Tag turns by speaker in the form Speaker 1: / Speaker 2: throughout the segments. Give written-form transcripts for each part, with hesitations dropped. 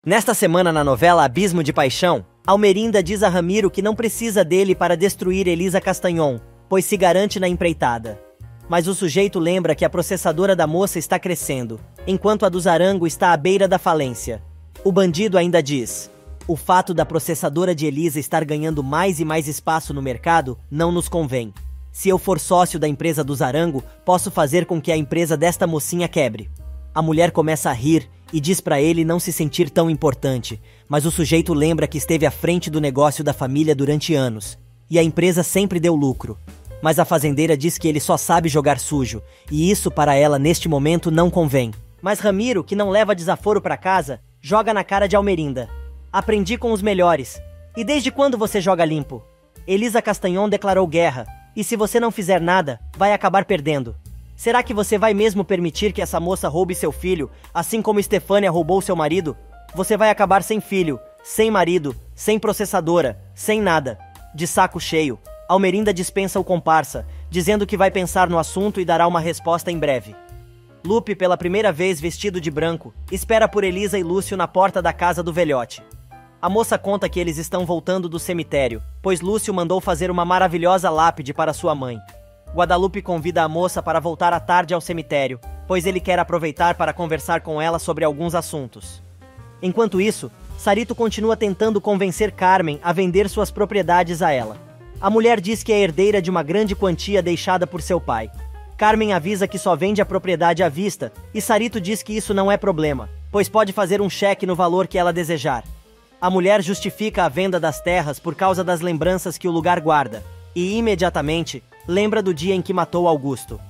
Speaker 1: Nesta semana na novela Abismo de Paixão, Almerinda diz a Ramiro que não precisa dele para destruir Elisa Castanhon, pois se garante na empreitada. Mas o sujeito lembra que a processadora da moça está crescendo, enquanto a do Zarango está à beira da falência. O bandido ainda diz: o fato da processadora de Elisa estar ganhando mais e mais espaço no mercado não nos convém. Se eu for sócio da empresa do Zarango, posso fazer com que a empresa desta mocinha quebre. A mulher começa a rir e diz para ele não se sentir tão importante, mas o sujeito lembra que esteve à frente do negócio da família durante anos, e a empresa sempre deu lucro. Mas a fazendeira diz que ele só sabe jogar sujo, e isso para ela neste momento não convém. Mas Ramiro, que não leva desaforo para casa, joga na cara de Almerinda: aprendi com os melhores. E desde quando você joga limpo? Elisa Castanhon declarou guerra, e se você não fizer nada, vai acabar perdendo. Será que você vai mesmo permitir que essa moça roube seu filho, assim como Estefânia roubou seu marido? Você vai acabar sem filho, sem marido, sem processadora, sem nada. De saco cheio, Almerinda dispensa o comparsa, dizendo que vai pensar no assunto e dará uma resposta em breve. Lupe, pela primeira vez vestido de branco, espera por Elisa e Lúcio na porta da casa do velhote. A moça conta que eles estão voltando do cemitério, pois Lúcio mandou fazer uma maravilhosa lápide para sua mãe. Guadalupe convida a moça para voltar à tarde ao cemitério, pois ele quer aproveitar para conversar com ela sobre alguns assuntos. Enquanto isso, Sarito continua tentando convencer Carmen a vender suas propriedades a ela. A mulher diz que é herdeira de uma grande quantia deixada por seu pai. Carmen avisa que só vende a propriedade à vista, e Sarito diz que isso não é problema, pois pode fazer um cheque no valor que ela desejar. A mulher justifica a venda das terras por causa das lembranças que o lugar guarda, e imediatamente lembra do dia em que matou Augusto.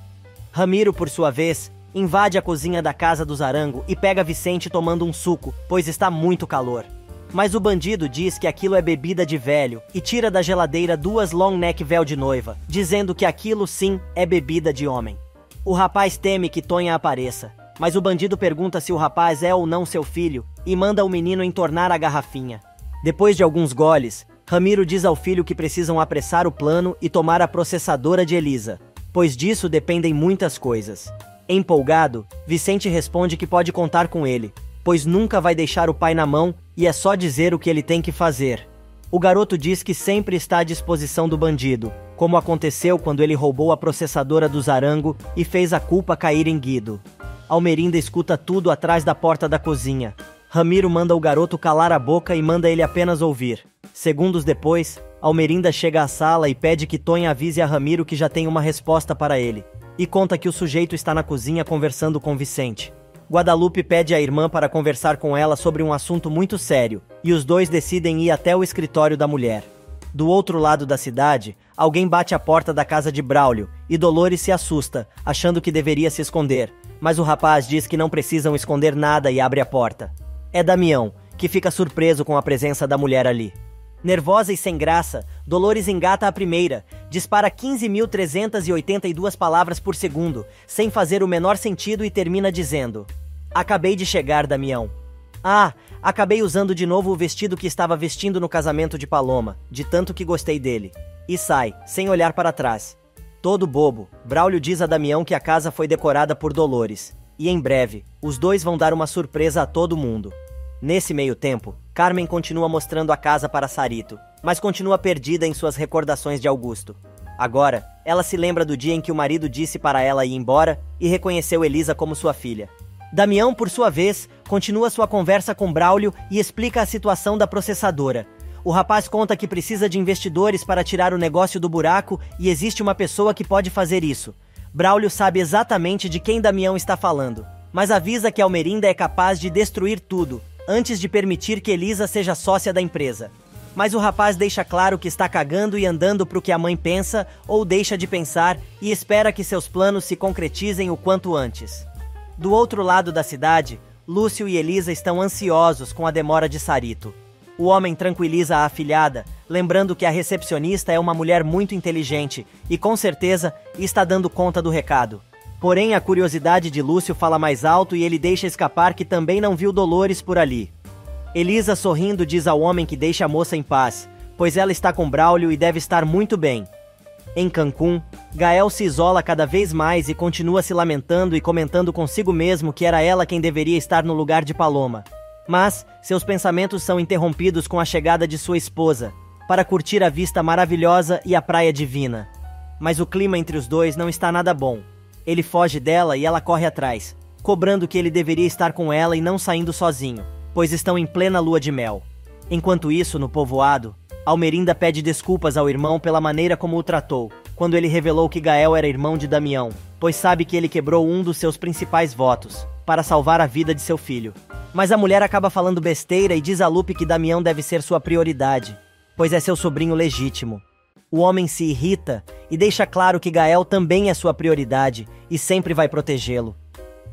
Speaker 1: Ramiro, por sua vez, invade a cozinha da casa do Zarango e pega Vicente tomando um suco, pois está muito calor. Mas o bandido diz que aquilo é bebida de velho e tira da geladeira 2 long neck véu de noiva, dizendo que aquilo sim é bebida de homem. O rapaz teme que Tonha apareça, mas o bandido pergunta se o rapaz é ou não seu filho e manda o menino entornar a garrafinha. Depois de alguns goles, Ramiro diz ao filho que precisam apressar o plano e tomar a processadora de Elisa, pois disso dependem muitas coisas. Empolgado, Vicente responde que pode contar com ele, pois nunca vai deixar o pai na mão e é só dizer o que ele tem que fazer. O garoto diz que sempre está à disposição do bandido, como aconteceu quando ele roubou a processadora do Zarango e fez a culpa cair em Guido. Almerinda escuta tudo atrás da porta da cozinha. Ramiro manda o garoto calar a boca e manda ele apenas ouvir. Segundos depois, Almerinda chega à sala e pede que Tonha avise a Ramiro que já tem uma resposta para ele, e conta que o sujeito está na cozinha conversando com Vicente. Guadalupe pede à irmã para conversar com ela sobre um assunto muito sério, e os dois decidem ir até o escritório da mulher. Do outro lado da cidade, alguém bate a porta da casa de Braulio, e Dolores se assusta, achando que deveria se esconder, mas o rapaz diz que não precisam esconder nada e abre a porta. É Damião, que fica surpreso com a presença da mulher ali. Nervosa e sem graça, Dolores engata a primeira, dispara 15.382 palavras por segundo, sem fazer o menor sentido e termina dizendo: acabei de chegar, Damião. Ah, acabei usando de novo o vestido que estava vestindo no casamento de Paloma, de tanto que gostei dele. E sai, sem olhar para trás. Todo bobo, Braulio diz a Damião que a casa foi decorada por Dolores, e em breve, os dois vão dar uma surpresa a todo mundo. Nesse meio tempo, Carmen continua mostrando a casa para Sarito, mas continua perdida em suas recordações de Augusto. Agora, ela se lembra do dia em que o marido disse para ela ir embora e reconheceu Elisa como sua filha. Damião, por sua vez, continua sua conversa com Braulio e explica a situação da processadora. O rapaz conta que precisa de investidores para tirar o negócio do buraco e existe uma pessoa que pode fazer isso. Braulio sabe exatamente de quem Damião está falando, mas avisa que Almerinda é capaz de destruir tudo antes de permitir que Elisa seja sócia da empresa. Mas o rapaz deixa claro que está cagando e andando pro que a mãe pensa ou deixa de pensar e espera que seus planos se concretizem o quanto antes. Do outro lado da cidade, Lúcio e Elisa estão ansiosos com a demora de Sarito. O homem tranquiliza a afilhada, lembrando que a recepcionista é uma mulher muito inteligente e com certeza está dando conta do recado. Porém, a curiosidade de Lúcio fala mais alto e ele deixa escapar que também não viu Dolores por ali. Elisa, sorrindo, diz ao homem que deixe a moça em paz, pois ela está com Braulio e deve estar muito bem. Em Cancún, Gael se isola cada vez mais e continua se lamentando e comentando consigo mesmo que era ela quem deveria estar no lugar de Paloma. Mas, seus pensamentos são interrompidos com a chegada de sua esposa, para curtir a vista maravilhosa e a praia divina. Mas o clima entre os dois não está nada bom. Ele foge dela e ela corre atrás, cobrando que ele deveria estar com ela e não saindo sozinho, pois estão em plena lua de mel. Enquanto isso, no povoado, Almerinda pede desculpas ao irmão pela maneira como o tratou, quando ele revelou que Gael era irmão de Damião, pois sabe que ele quebrou um dos seus principais votos, para salvar a vida de seu filho. Mas a mulher acaba falando besteira e diz a Lupe que Damião deve ser sua prioridade, pois é seu sobrinho legítimo. O homem se irrita e deixa claro que Gael também é sua prioridade e sempre vai protegê-lo.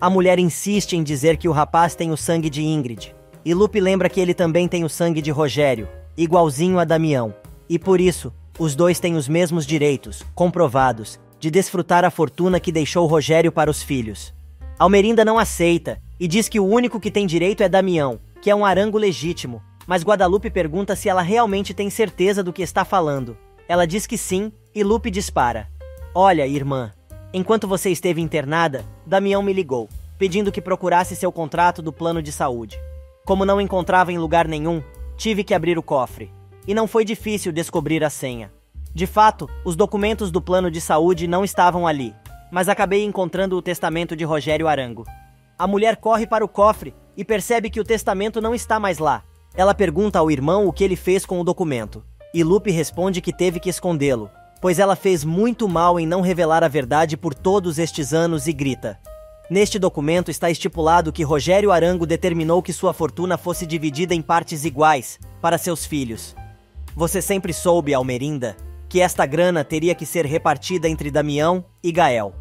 Speaker 1: A mulher insiste em dizer que o rapaz tem o sangue de Ingrid, e Lupe lembra que ele também tem o sangue de Rogério, igualzinho a Damião, e por isso, os dois têm os mesmos direitos, comprovados, de desfrutar a fortuna que deixou Rogério para os filhos. Almerinda não aceita e diz que o único que tem direito é Damião, que é um arango legítimo, mas Guadalupe pergunta se ela realmente tem certeza do que está falando. Ela diz que sim, e Lupe dispara. Olha, irmã, enquanto você esteve internada, Damião me ligou, pedindo que procurasse seu contrato do plano de saúde. Como não encontrava em lugar nenhum, tive que abrir o cofre. E não foi difícil descobrir a senha. De fato, os documentos do plano de saúde não estavam ali, mas acabei encontrando o testamento de Rogério Arango. A mulher corre para o cofre e percebe que o testamento não está mais lá. Ela pergunta ao irmão o que ele fez com o documento, e Lupe responde que teve que escondê-lo, pois ela fez muito mal em não revelar a verdade por todos estes anos e grita. Neste documento está estipulado que Rogério Arango determinou que sua fortuna fosse dividida em partes iguais para seus filhos. Você sempre soube, Almerinda, que esta grana teria que ser repartida entre Damião e Gael.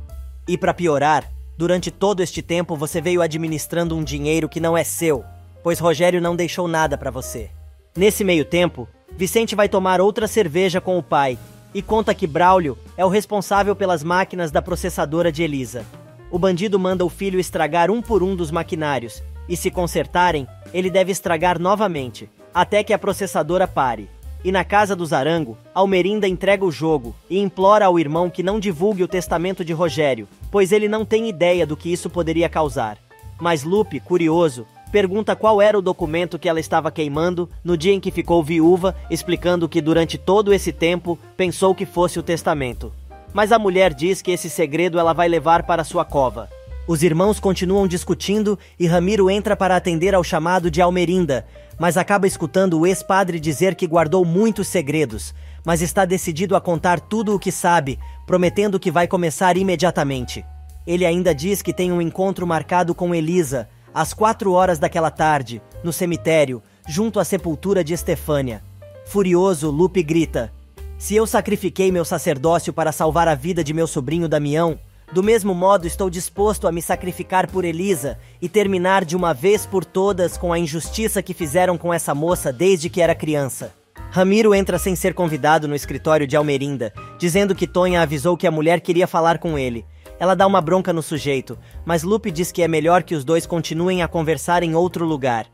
Speaker 1: E para piorar, durante todo este tempo você veio administrando um dinheiro que não é seu, pois Rogério não deixou nada para você. Nesse meio tempo, Vicente vai tomar outra cerveja com o pai e conta que Braulio é o responsável pelas máquinas da processadora de Elisa. O bandido manda o filho estragar um por um dos maquinários, e se consertarem, ele deve estragar novamente, até que a processadora pare. E na casa dos Arango, Almerinda entrega o jogo e implora ao irmão que não divulgue o testamento de Rogério, pois ele não tem ideia do que isso poderia causar. Mas Lupe, curioso, pergunta qual era o documento que ela estava queimando no dia em que ficou viúva, explicando que durante todo esse tempo pensou que fosse o testamento. Mas a mulher diz que esse segredo ela vai levar para sua cova. Os irmãos continuam discutindo e Ramiro entra para atender ao chamado de Almerinda, mas acaba escutando o ex-padre dizer que guardou muitos segredos, mas está decidido a contar tudo o que sabe, prometendo que vai começar imediatamente. Ele ainda diz que tem um encontro marcado com Elisa, às 4 horas daquela tarde, no cemitério, junto à sepultura de Estefânia. Furioso, Lupe grita: "Se eu sacrifiquei meu sacerdócio para salvar a vida de meu sobrinho Damião, do mesmo modo estou disposto a me sacrificar por Elisa e terminar de uma vez por todas com a injustiça que fizeram com essa moça desde que era criança." Ramiro entra sem ser convidado no escritório de Almerinda, dizendo que Tonha avisou que a mulher queria falar com ele. Ela dá uma bronca no sujeito, mas Lupe diz que é melhor que os dois continuem a conversar em outro lugar.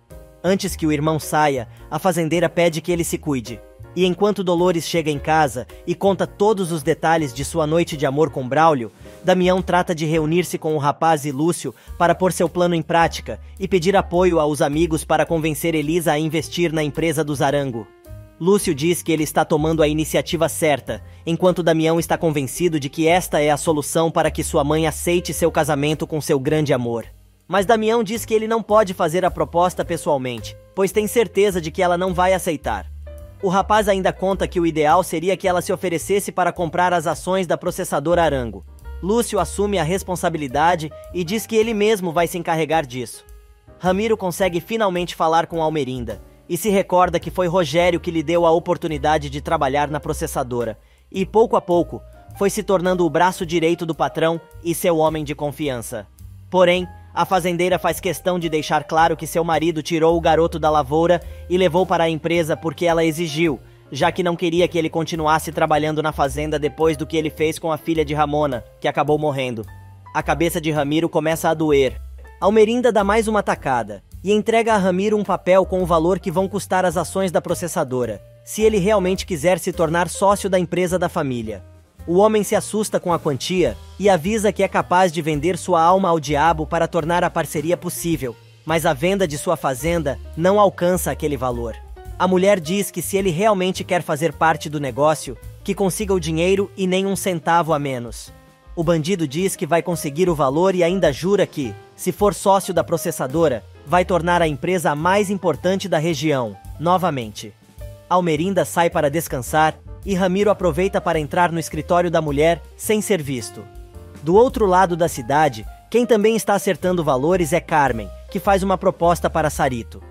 Speaker 1: Antes que o irmão saia, a fazendeira pede que ele se cuide. E enquanto Dolores chega em casa e conta todos os detalhes de sua noite de amor com Braulio, Damião trata de reunir-se com o rapaz e Lúcio para pôr seu plano em prática e pedir apoio aos amigos para convencer Elisa a investir na empresa dos Arango. Lúcio diz que ele está tomando a iniciativa certa, enquanto Damião está convencido de que esta é a solução para que sua mãe aceite seu casamento com seu grande amor. Mas Damião diz que ele não pode fazer a proposta pessoalmente, pois tem certeza de que ela não vai aceitar. O rapaz ainda conta que o ideal seria que ela se oferecesse para comprar as ações da processadora Arango. Lúcio assume a responsabilidade e diz que ele mesmo vai se encarregar disso. Ramiro consegue finalmente falar com Almerinda e se recorda que foi Rogério que lhe deu a oportunidade de trabalhar na processadora e, pouco a pouco, foi se tornando o braço direito do patrão e seu homem de confiança. Porém, a fazendeira faz questão de deixar claro que seu marido tirou o garoto da lavoura e levou para a empresa porque ela exigiu, já que não queria que ele continuasse trabalhando na fazenda depois do que ele fez com a filha de Ramona, que acabou morrendo. A cabeça de Ramiro começa a doer. Almerinda dá mais uma tacada e entrega a Ramiro um papel com o valor que vão custar as ações da processadora, se ele realmente quiser se tornar sócio da empresa da família. O homem se assusta com a quantia e avisa que é capaz de vender sua alma ao diabo para tornar a parceria possível. mas a venda de sua fazenda não alcança aquele valor. A mulher diz que se ele realmente quer fazer parte do negócio, que consiga o dinheiro e nem um centavo a menos. O bandido diz que vai conseguir o valor e ainda jura que, se for sócio da processadora, vai tornar a empresa a mais importante da região, novamente. Almerinda sai para descansar e Ramiro aproveita para entrar no escritório da mulher sem ser visto. Do outro lado da cidade, quem também está acertando valores é Carmen, que faz uma proposta para Sarito.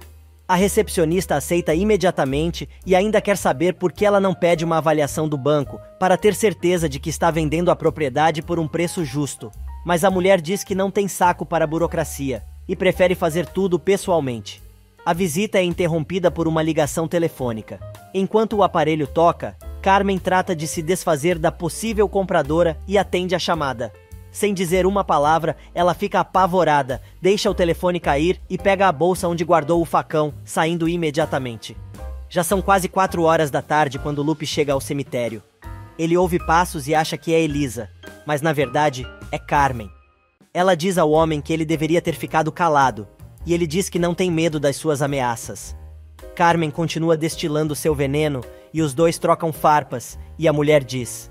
Speaker 1: A recepcionista aceita imediatamente e ainda quer saber por que ela não pede uma avaliação do banco para ter certeza de que está vendendo a propriedade por um preço justo. Mas a mulher diz que não tem saco para a burocracia e prefere fazer tudo pessoalmente. A visita é interrompida por uma ligação telefônica. Enquanto o aparelho toca, Carmen trata de se desfazer da possível compradora e atende a chamada. Sem dizer uma palavra, ela fica apavorada, deixa o telefone cair e pega a bolsa onde guardou o facão, saindo imediatamente. Já são quase 4 horas da tarde quando Lupe chega ao cemitério. Ele ouve passos e acha que é Elisa, mas na verdade é Carmen. Ela diz ao homem que ele deveria ter ficado calado, e ele diz que não tem medo das suas ameaças. Carmen continua destilando seu veneno e os dois trocam farpas, e a mulher diz: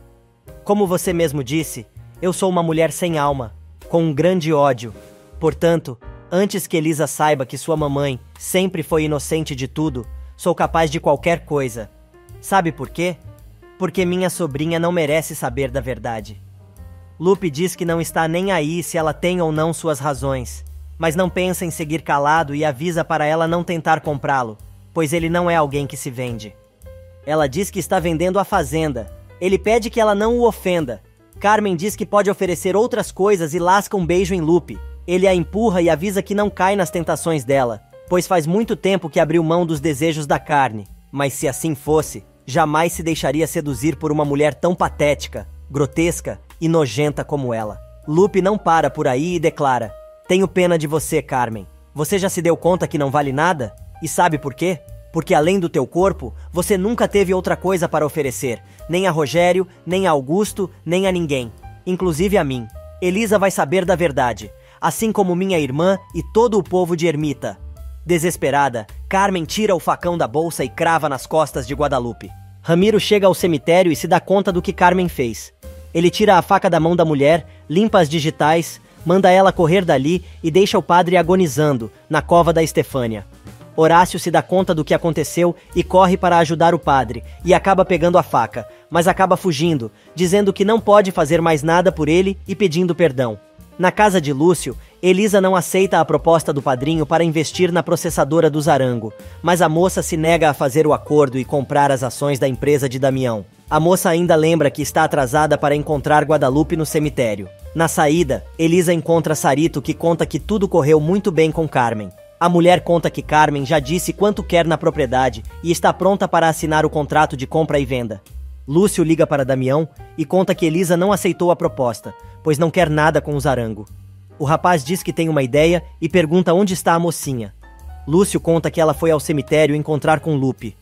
Speaker 1: "Como você mesmo disse, eu sou uma mulher sem alma, com um grande ódio. Portanto, antes que Elisa saiba que sua mamãe sempre foi inocente de tudo, sou capaz de qualquer coisa. Sabe por quê? Porque minha sobrinha não merece saber da verdade." Lupe diz que não está nem aí se ela tem ou não suas razões, mas não pensa em seguir calado e avisa para ela não tentar comprá-lo, pois ele não é alguém que se vende. Ela diz que está vendendo a fazenda. Ele pede que ela não o ofenda. Carmen diz que pode oferecer outras coisas e lasca um beijo em Lupe. Ele a empurra e avisa que não cai nas tentações dela, pois faz muito tempo que abriu mão dos desejos da carne. Mas se assim fosse, jamais se deixaria seduzir por uma mulher tão patética, grotesca e nojenta como ela. Lupe não para por aí e declara: "Tenho pena de você, Carmen. Você já se deu conta que não vale nada? E sabe por quê? Porque além do teu corpo, você nunca teve outra coisa para oferecer, nem a Rogério, nem a Augusto, nem a ninguém, inclusive a mim. Elisa vai saber da verdade, assim como minha irmã e todo o povo de Ermita." Desesperada, Carmen tira o facão da bolsa e crava nas costas de Guadalupe. Ramiro chega ao cemitério e se dá conta do que Carmen fez. Ele tira a faca da mão da mulher, limpa as digitais, manda ela correr dali e deixa o padre agonizando, na cova da Estefânia. Horácio se dá conta do que aconteceu e corre para ajudar o padre, e acaba pegando a faca, mas acaba fugindo, dizendo que não pode fazer mais nada por ele e pedindo perdão. Na casa de Lúcio, Elisa não aceita a proposta do padrinho para investir na processadora do Zarango, mas a moça se nega a fazer o acordo e comprar as ações da empresa de Damião. A moça ainda lembra que está atrasada para encontrar Guadalupe no cemitério. Na saída, Elisa encontra Sarito, que conta que tudo correu muito bem com Carmen. A mulher conta que Carmen já disse quanto quer na propriedade e está pronta para assinar o contrato de compra e venda. Lúcio liga para Damião e conta que Elisa não aceitou a proposta, pois não quer nada com o Zarango. O rapaz diz que tem uma ideia e pergunta onde está a mocinha. Lúcio conta que ela foi ao cemitério encontrar com Lupe.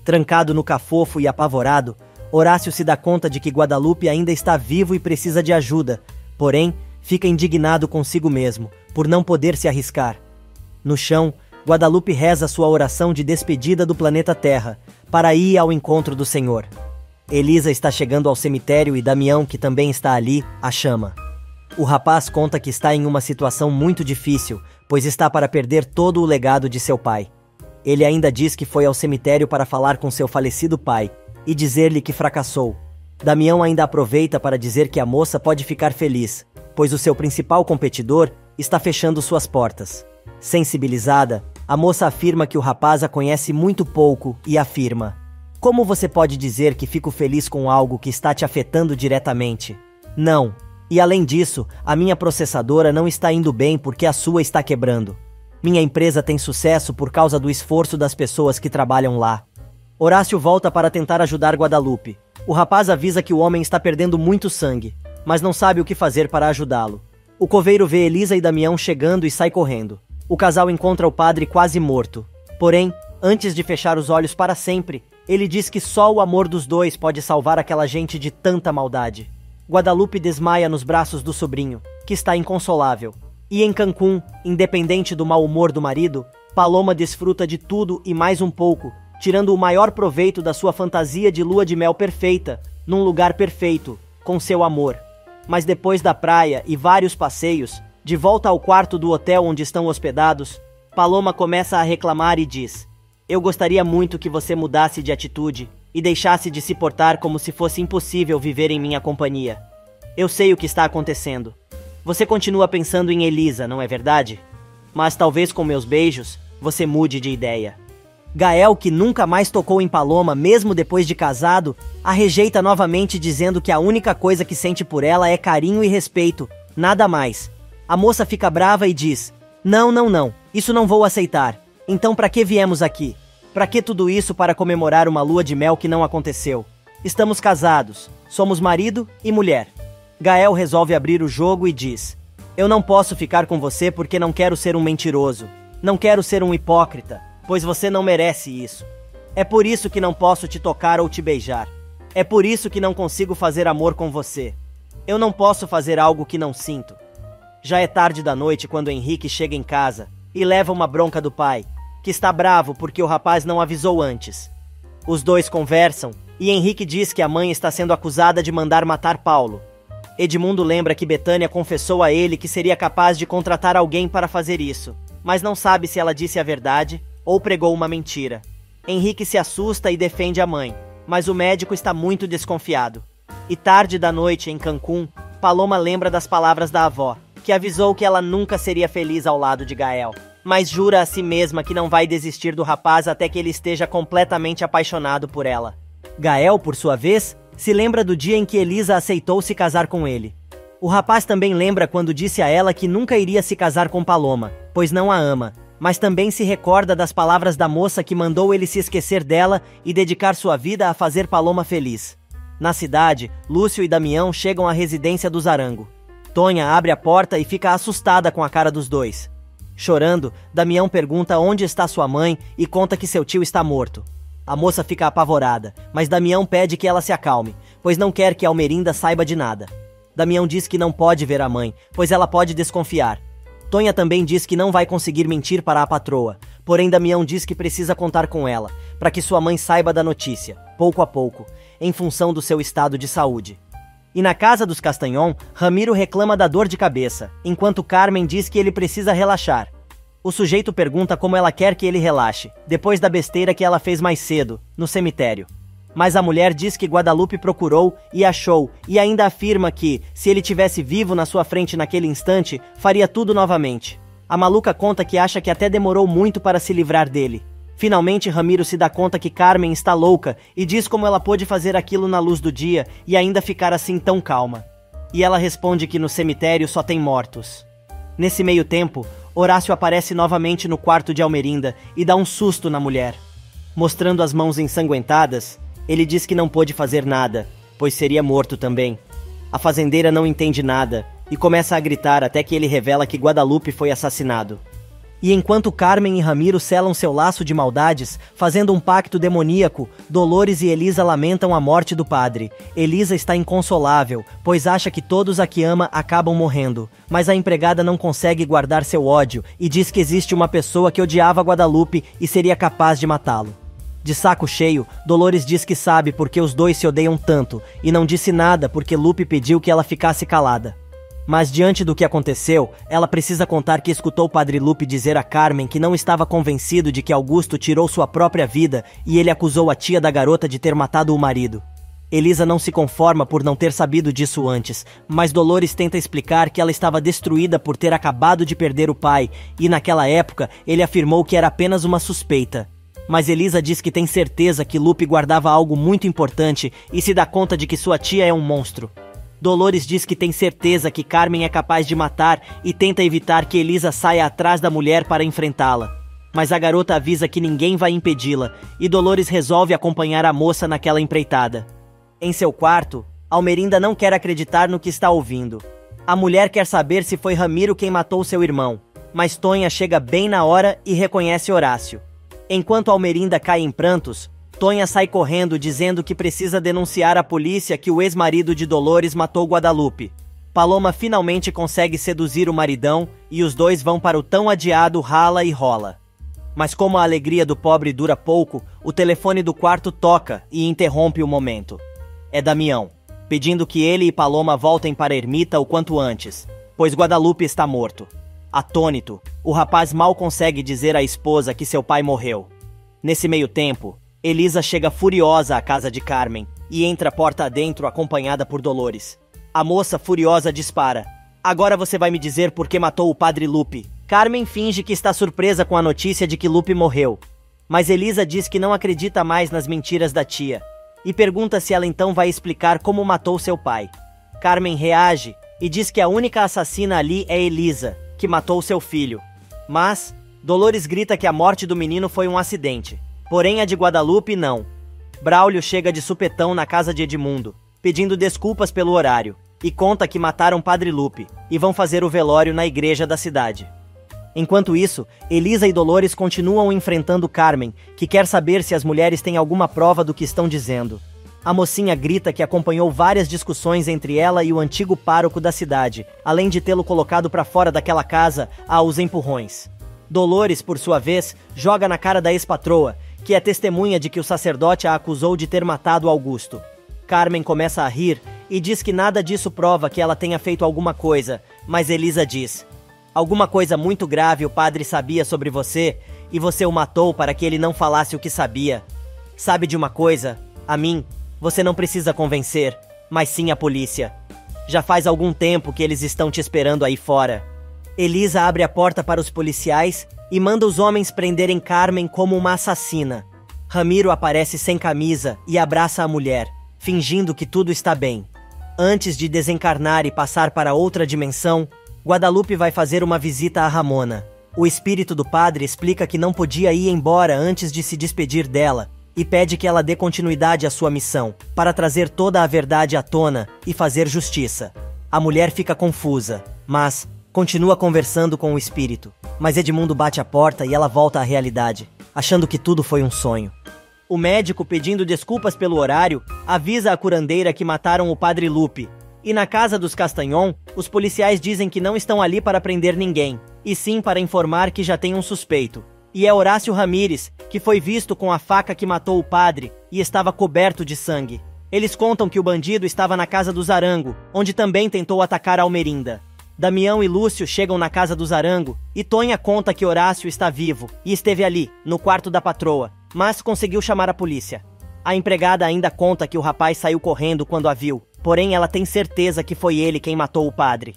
Speaker 1: Trancado no cafofo e apavorado, Horácio se dá conta de que Guadalupe ainda está vivo e precisa de ajuda, porém, fica indignado consigo mesmo, por não poder se arriscar. No chão, Guadalupe reza sua oração de despedida do planeta Terra, para ir ao encontro do Senhor. Elisa está chegando ao cemitério e Damião, que também está ali, a chama. O rapaz conta que está em uma situação muito difícil, pois está para perder todo o legado de seu pai. Ele ainda diz que foi ao cemitério para falar com seu falecido pai e dizer-lhe que fracassou. Damião ainda aproveita para dizer que a moça pode ficar feliz, pois o seu principal competidor está fechando suas portas. Sensibilizada, a moça afirma que o rapaz a conhece muito pouco e afirma: "Como você pode dizer que fico feliz com algo que está te afetando diretamente? Não. E além disso, a minha processadora não está indo bem porque a sua está quebrando. Minha empresa tem sucesso por causa do esforço das pessoas que trabalham lá." Horácio volta para tentar ajudar Guadalupe. O rapaz avisa que o homem está perdendo muito sangue, mas não sabe o que fazer para ajudá-lo. O coveiro vê Elisa e Damião chegando e sai correndo. O casal encontra o padre quase morto. Porém, antes de fechar os olhos para sempre, ele diz que só o amor dos dois pode salvar aquela gente de tanta maldade. Guadalupe desmaia nos braços do sobrinho, que está inconsolável, E em Cancún, independente do mau humor do marido, Paloma desfruta de tudo e mais um pouco, tirando o maior proveito da sua fantasia de lua de mel perfeita, num lugar perfeito, com seu amor. Mas depois da praia e vários passeios, de volta ao quarto do hotel onde estão hospedados, Paloma começa a reclamar e diz: "Eu gostaria muito que você mudasse de atitude e deixasse de se portar como se fosse impossível viver em minha companhia. Eu sei o que está acontecendo. Você continua pensando em Elisa, não é verdade? Mas talvez com meus beijos, você mude de ideia." Gael, que nunca mais tocou em Paloma mesmo depois de casado, a rejeita novamente dizendo que a única coisa que sente por ela é carinho e respeito, nada mais. A moça fica brava e diz: Não, isso não vou aceitar. Então pra que viemos aqui? Pra que tudo isso para comemorar uma lua de mel que não aconteceu? Estamos casados, somos marido e mulher." Gael resolve abrir o jogo e diz: "Eu não posso ficar com você porque não quero ser um mentiroso. Não quero ser um hipócrita, pois você não merece isso. É por isso que não posso te tocar ou te beijar. É por isso que não consigo fazer amor com você. Eu não posso fazer algo que não sinto." Já é tarde da noite quando Henrique chega em casa e leva uma bronca do pai, que está bravo porque o rapaz não avisou antes. Os dois conversam e Henrique diz que a mãe está sendo acusada de mandar matar Paulo. Edmundo lembra que Betânia confessou a ele que seria capaz de contratar alguém para fazer isso, mas não sabe se ela disse a verdade ou pregou uma mentira. Henrique se assusta e defende a mãe, mas o médico está muito desconfiado. E tarde da noite, em Cancún, Paloma lembra das palavras da avó, que avisou que ela nunca seria feliz ao lado de Gael, mas jura a si mesma que não vai desistir do rapaz até que ele esteja completamente apaixonado por ela. Gael, por sua vez, se lembra do dia em que Elisa aceitou se casar com ele. O rapaz também lembra quando disse a ela que nunca iria se casar com Paloma, pois não a ama, mas também se recorda das palavras da moça que mandou ele se esquecer dela e dedicar sua vida a fazer Paloma feliz. Na cidade, Lúcio e Damião chegam à residência do Zarango. Tonha abre a porta e fica assustada com a cara dos dois. Chorando, Damião pergunta onde está sua mãe e conta que seu tio está morto. A moça fica apavorada, mas Damião pede que ela se acalme, pois não quer que Almerinda saiba de nada. Damião diz que não pode ver a mãe, pois ela pode desconfiar. Tonha também diz que não vai conseguir mentir para a patroa, porém Damião diz que precisa contar com ela, para que sua mãe saiba da notícia, pouco a pouco, em função do seu estado de saúde. E na casa dos Castanhon, Ramiro reclama da dor de cabeça, enquanto Carmen diz que ele precisa relaxar. O sujeito pergunta como ela quer que ele relaxe, depois da besteira que ela fez mais cedo, no cemitério. Mas a mulher diz que Guadalupe procurou e achou, e ainda afirma que, se ele tivesse vivo na sua frente naquele instante, faria tudo novamente. A maluca conta que acha que até demorou muito para se livrar dele. Finalmente, Ramiro se dá conta que Carmen está louca e diz como ela pôde fazer aquilo na luz do dia e ainda ficar assim tão calma. E ela responde que no cemitério só tem mortos. Nesse meio tempo, Horácio aparece novamente no quarto de Almerinda e dá um susto na mulher. Mostrando as mãos ensanguentadas, ele diz que não pôde fazer nada, pois seria morto também. A fazendeira não entende nada e começa a gritar até que ele revela que Guadalupe foi assassinado. E enquanto Carmen e Ramiro selam seu laço de maldades, fazendo um pacto demoníaco, Dolores e Elisa lamentam a morte do padre. Elisa está inconsolável, pois acha que todos a que ama acabam morrendo. Mas a empregada não consegue guardar seu ódio e diz que existe uma pessoa que odiava Guadalupe e seria capaz de matá-lo. De saco cheio, Dolores diz que sabe porque os dois se odeiam tanto, e não disse nada porque Lupe pediu que ela ficasse calada. Mas diante do que aconteceu, ela precisa contar que escutou Padre Lupe dizer a Carmen que não estava convencido de que Augusto tirou sua própria vida e ele acusou a tia da garota de ter matado o marido. Elisa não se conforma por não ter sabido disso antes, mas Dolores tenta explicar que ela estava destruída por ter acabado de perder o pai, e naquela época ele afirmou que era apenas uma suspeita. Mas Elisa diz que tem certeza que Lupe guardava algo muito importante e se dá conta de que sua tia é um monstro. Dolores diz que tem certeza que Carmen é capaz de matar e tenta evitar que Elisa saia atrás da mulher para enfrentá-la. Mas a garota avisa que ninguém vai impedi-la e Dolores resolve acompanhar a moça naquela empreitada. Em seu quarto, Almerinda não quer acreditar no que está ouvindo. A mulher quer saber se foi Ramiro quem matou seu irmão, mas Tonha chega bem na hora e reconhece Horácio. Enquanto Almerinda cai em prantos, Tonha sai correndo dizendo que precisa denunciar à polícia que o ex-marido de Dolores matou Guadalupe. Paloma finalmente consegue seduzir o maridão e os dois vão para o tão adiado rala e rola. Mas como a alegria do pobre dura pouco, o telefone do quarto toca e interrompe o momento. É Damião, pedindo que ele e Paloma voltem para a ermita o quanto antes, pois Guadalupe está morto. Atônito, o rapaz mal consegue dizer à esposa que seu pai morreu. Nesse meio tempo, Elisa chega furiosa à casa de Carmen e entra porta adentro acompanhada por Dolores. A moça furiosa dispara. Agora você vai me dizer por que matou o padre Lupe. Carmen finge que está surpresa com a notícia de que Lupe morreu. Mas Elisa diz que não acredita mais nas mentiras da tia e pergunta se ela então vai explicar como matou seu pai. Carmen reage e diz que a única assassina ali é Elisa, que matou seu filho. Mas Dolores grita que a morte do menino foi um acidente. Porém a de Guadalupe não. Braulio chega de supetão na casa de Edmundo, pedindo desculpas pelo horário, e conta que mataram Padre Lupe e vão fazer o velório na igreja da cidade. Enquanto isso, Elisa e Dolores continuam enfrentando Carmen, que quer saber se as mulheres têm alguma prova do que estão dizendo. A mocinha grita que acompanhou várias discussões entre ela e o antigo pároco da cidade, além de tê-lo colocado para fora daquela casa aos empurrões. Dolores, por sua vez, joga na cara da ex-patroa, que é testemunha de que o sacerdote a acusou de ter matado Augusto. Carmen começa a rir e diz que nada disso prova que ela tenha feito alguma coisa, mas Elisa diz: alguma coisa muito grave o padre sabia sobre você e você o matou para que ele não falasse o que sabia. Sabe de uma coisa? A mim, você não precisa convencer, mas sim a polícia. Já faz algum tempo que eles estão te esperando aí fora. Elisa abre a porta para os policiais e manda os homens prenderem Carmen como uma assassina. Ramiro aparece sem camisa e abraça a mulher, fingindo que tudo está bem. Antes de desencarnar e passar para outra dimensão, Guadalupe vai fazer uma visita a Ramona. O espírito do padre explica que não podia ir embora antes de se despedir dela e pede que ela dê continuidade à sua missão, para trazer toda a verdade à tona e fazer justiça. A mulher fica confusa, mas continua conversando com o espírito. Mas Edmundo bate a porta e ela volta à realidade, achando que tudo foi um sonho. O médico, pedindo desculpas pelo horário, avisa a curandeira que mataram o padre Lupe. E na casa dos Castanhon, os policiais dizem que não estão ali para prender ninguém, e sim para informar que já tem um suspeito. E é Horácio Ramírez, que foi visto com a faca que matou o padre e estava coberto de sangue. Eles contam que o bandido estava na casa do Zarango, onde também tentou atacar Almerinda. Damião e Lúcio chegam na casa do Zarango e Tonha conta que Horácio está vivo e esteve ali, no quarto da patroa, mas conseguiu chamar a polícia. A empregada ainda conta que o rapaz saiu correndo quando a viu, porém ela tem certeza que foi ele quem matou o padre.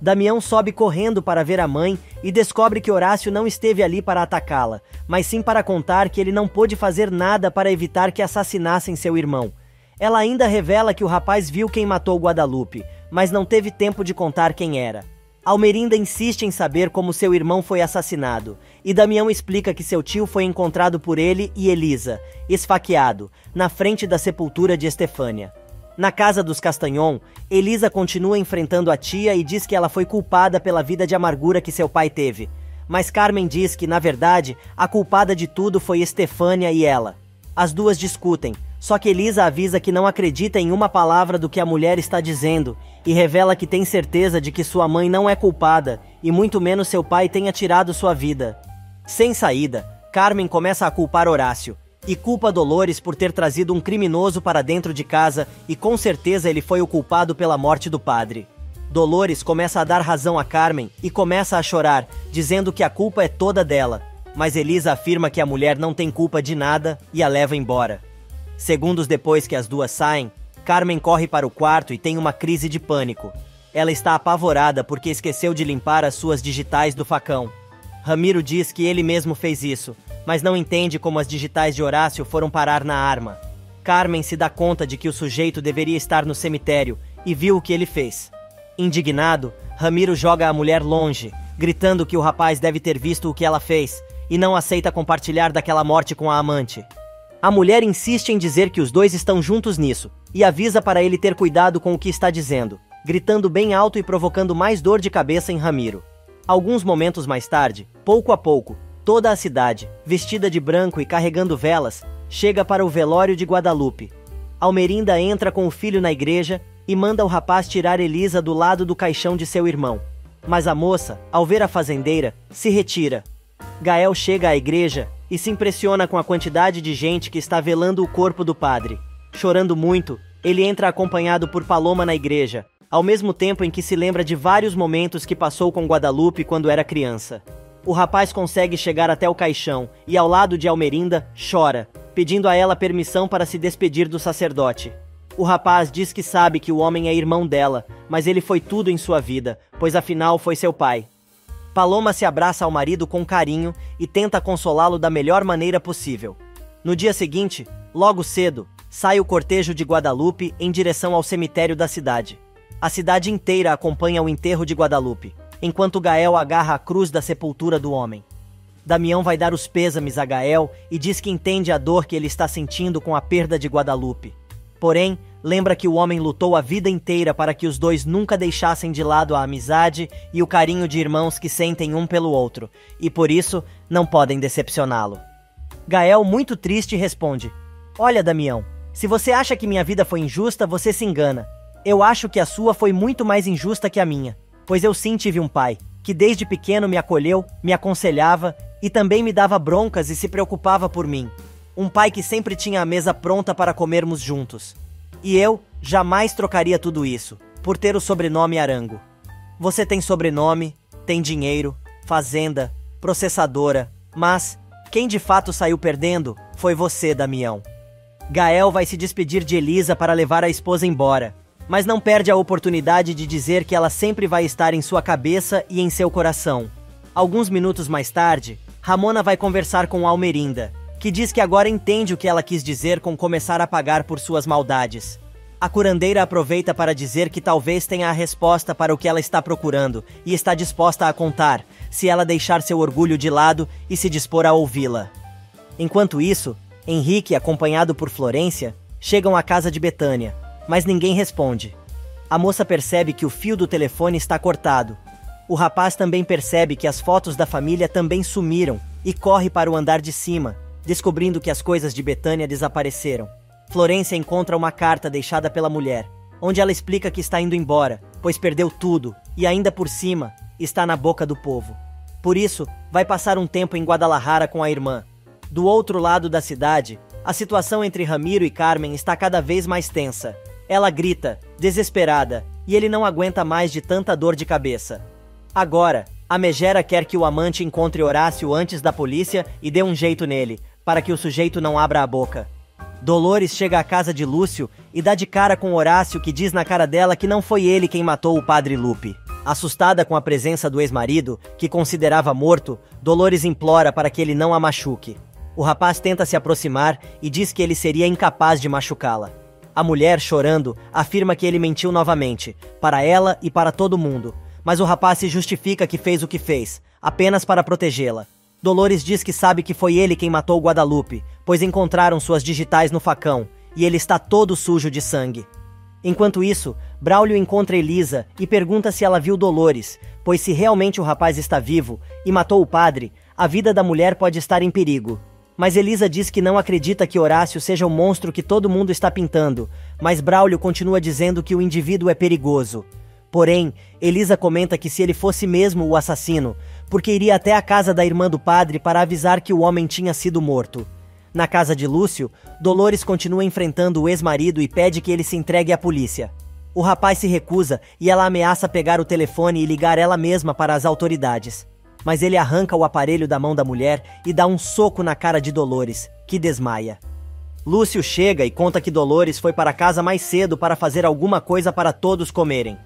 Speaker 1: Damião sobe correndo para ver a mãe e descobre que Horácio não esteve ali para atacá-la, mas sim para contar que ele não pôde fazer nada para evitar que assassinassem seu irmão. Ela ainda revela que o rapaz viu quem matou Guadalupe, mas não teve tempo de contar quem era. Almerinda insiste em saber como seu irmão foi assassinado, e Damião explica que seu tio foi encontrado por ele e Elisa, esfaqueado, na frente da sepultura de Estefânia. Na casa dos Castanhon, Elisa continua enfrentando a tia e diz que ela foi culpada pela vida de amargura que seu pai teve. Mas Carmen diz que, na verdade, a culpada de tudo foi Estefânia e ela. As duas discutem, só que Elisa avisa que não acredita em uma palavra do que a mulher está dizendo e revela que tem certeza de que sua mãe não é culpada e muito menos seu pai tenha tirado sua vida. Sem saída, Carmen começa a culpar Horácio e culpa Dolores por ter trazido um criminoso para dentro de casa e com certeza ele foi o culpado pela morte do padre. Dolores começa a dar razão a Carmen e começa a chorar, dizendo que a culpa é toda dela, mas Elisa afirma que a mulher não tem culpa de nada e a leva embora. Segundos depois que as duas saem, Carmen corre para o quarto e tem uma crise de pânico. Ela está apavorada porque esqueceu de limpar as suas digitais do facão. Ramiro diz que ele mesmo fez isso, mas não entende como as digitais de Horácio foram parar na arma. Carmen se dá conta de que o sujeito deveria estar no cemitério e viu o que ele fez. Indignado, Ramiro joga a mulher longe, gritando que o rapaz deve ter visto o que ela fez e não aceita compartilhar daquela morte com a amante. A mulher insiste em dizer que os dois estão juntos nisso e avisa para ele ter cuidado com o que está dizendo, gritando bem alto e provocando mais dor de cabeça em Ramiro. Alguns momentos mais tarde, pouco a pouco, toda a cidade, vestida de branco e carregando velas, chega para o velório de Guadalupe. Almerinda entra com o filho na igreja e manda o rapaz tirar Elisa do lado do caixão de seu irmão. Mas a moça, ao ver a fazendeira, se retira. Gael chega à igreja e se impressiona com a quantidade de gente que está velando o corpo do padre. Chorando muito, ele entra acompanhado por Paloma na igreja, ao mesmo tempo em que se lembra de vários momentos que passou com Guadalupe quando era criança. O rapaz consegue chegar até o caixão e, ao lado de Almerinda, chora, pedindo a ela permissão para se despedir do sacerdote. O rapaz diz que sabe que o homem é irmão dela, mas ele foi tudo em sua vida, pois afinal foi seu pai. Paloma se abraça ao marido com carinho e tenta consolá-lo da melhor maneira possível. No dia seguinte, logo cedo, sai o cortejo de Guadalupe em direção ao cemitério da cidade. A cidade inteira acompanha o enterro de Guadalupe, enquanto Gael agarra a cruz da sepultura do homem. Damião vai dar os pêsames a Gael e diz que entende a dor que ele está sentindo com a perda de Guadalupe. Porém, lembra que o homem lutou a vida inteira para que os dois nunca deixassem de lado a amizade e o carinho de irmãos que sentem um pelo outro, e por isso não podem decepcioná-lo. Gael, muito triste, responde: "Olha, Damião, se você acha que minha vida foi injusta, você se engana. Eu acho que a sua foi muito mais injusta que a minha, pois eu sim tive um pai, que desde pequeno me acolheu, me aconselhava e também me dava broncas e se preocupava por mim. Um pai que sempre tinha a mesa pronta para comermos juntos. E eu jamais trocaria tudo isso, por ter o sobrenome Arango. Você tem sobrenome, tem dinheiro, fazenda, processadora, mas quem de fato saiu perdendo foi você, Damião." Gael vai se despedir de Elisa para levar a esposa embora, mas não perde a oportunidade de dizer que ela sempre vai estar em sua cabeça e em seu coração. Alguns minutos mais tarde, Ramona vai conversar com Almerinda, que diz que agora entende o que ela quis dizer com começar a pagar por suas maldades. A curandeira aproveita para dizer que talvez tenha a resposta para o que ela está procurando e está disposta a contar, se ela deixar seu orgulho de lado e se dispor a ouvi-la. Enquanto isso, Henrique, acompanhado por Florência, chegam à casa de Betânia, mas ninguém responde. A moça percebe que o fio do telefone está cortado. O rapaz também percebe que as fotos da família também sumiram e corre para o andar de cima, descobrindo que as coisas de Betânia desapareceram. Florência encontra uma carta deixada pela mulher, onde ela explica que está indo embora, pois perdeu tudo e ainda por cima está na boca do povo. Por isso, vai passar um tempo em Guadalajara com a irmã. Do outro lado da cidade, a situação entre Ramiro e Carmen está cada vez mais tensa. Ela grita, desesperada, e ele não aguenta mais de tanta dor de cabeça. Agora, a megera quer que o amante encontre Horácio antes da polícia e dê um jeito nele, para que o sujeito não abra a boca. Dolores chega à casa de Lúcio e dá de cara com Horácio, que diz na cara dela que não foi ele quem matou o padre Lupe. Assustada com a presença do ex-marido, que considerava morto, Dolores implora para que ele não a machuque. O rapaz tenta se aproximar e diz que ele seria incapaz de machucá-la. A mulher, chorando, afirma que ele mentiu novamente, para ela e para todo mundo, mas o rapaz se justifica que fez o que fez, apenas para protegê-la. Dolores diz que sabe que foi ele quem matou Guadalupe, pois encontraram suas digitais no facão, e ele está todo sujo de sangue. Enquanto isso, Braulio encontra Elisa e pergunta se ela viu Dolores, pois se realmente o rapaz está vivo e matou o padre, a vida da mulher pode estar em perigo. Mas Elisa diz que não acredita que Horácio seja o monstro que todo mundo está pintando, mas Braulio continua dizendo que o indivíduo é perigoso. Porém, Elisa comenta que se ele fosse mesmo o assassino, porque iria até a casa da irmã do padre para avisar que o homem tinha sido morto. Na casa de Lúcio, Dolores continua enfrentando o ex-marido e pede que ele se entregue à polícia. O rapaz se recusa e ela ameaça pegar o telefone e ligar ela mesma para as autoridades. Mas ele arranca o aparelho da mão da mulher e dá um soco na cara de Dolores, que desmaia. Lúcio chega e conta que Dolores foi para casa mais cedo para fazer alguma coisa para todos comerem.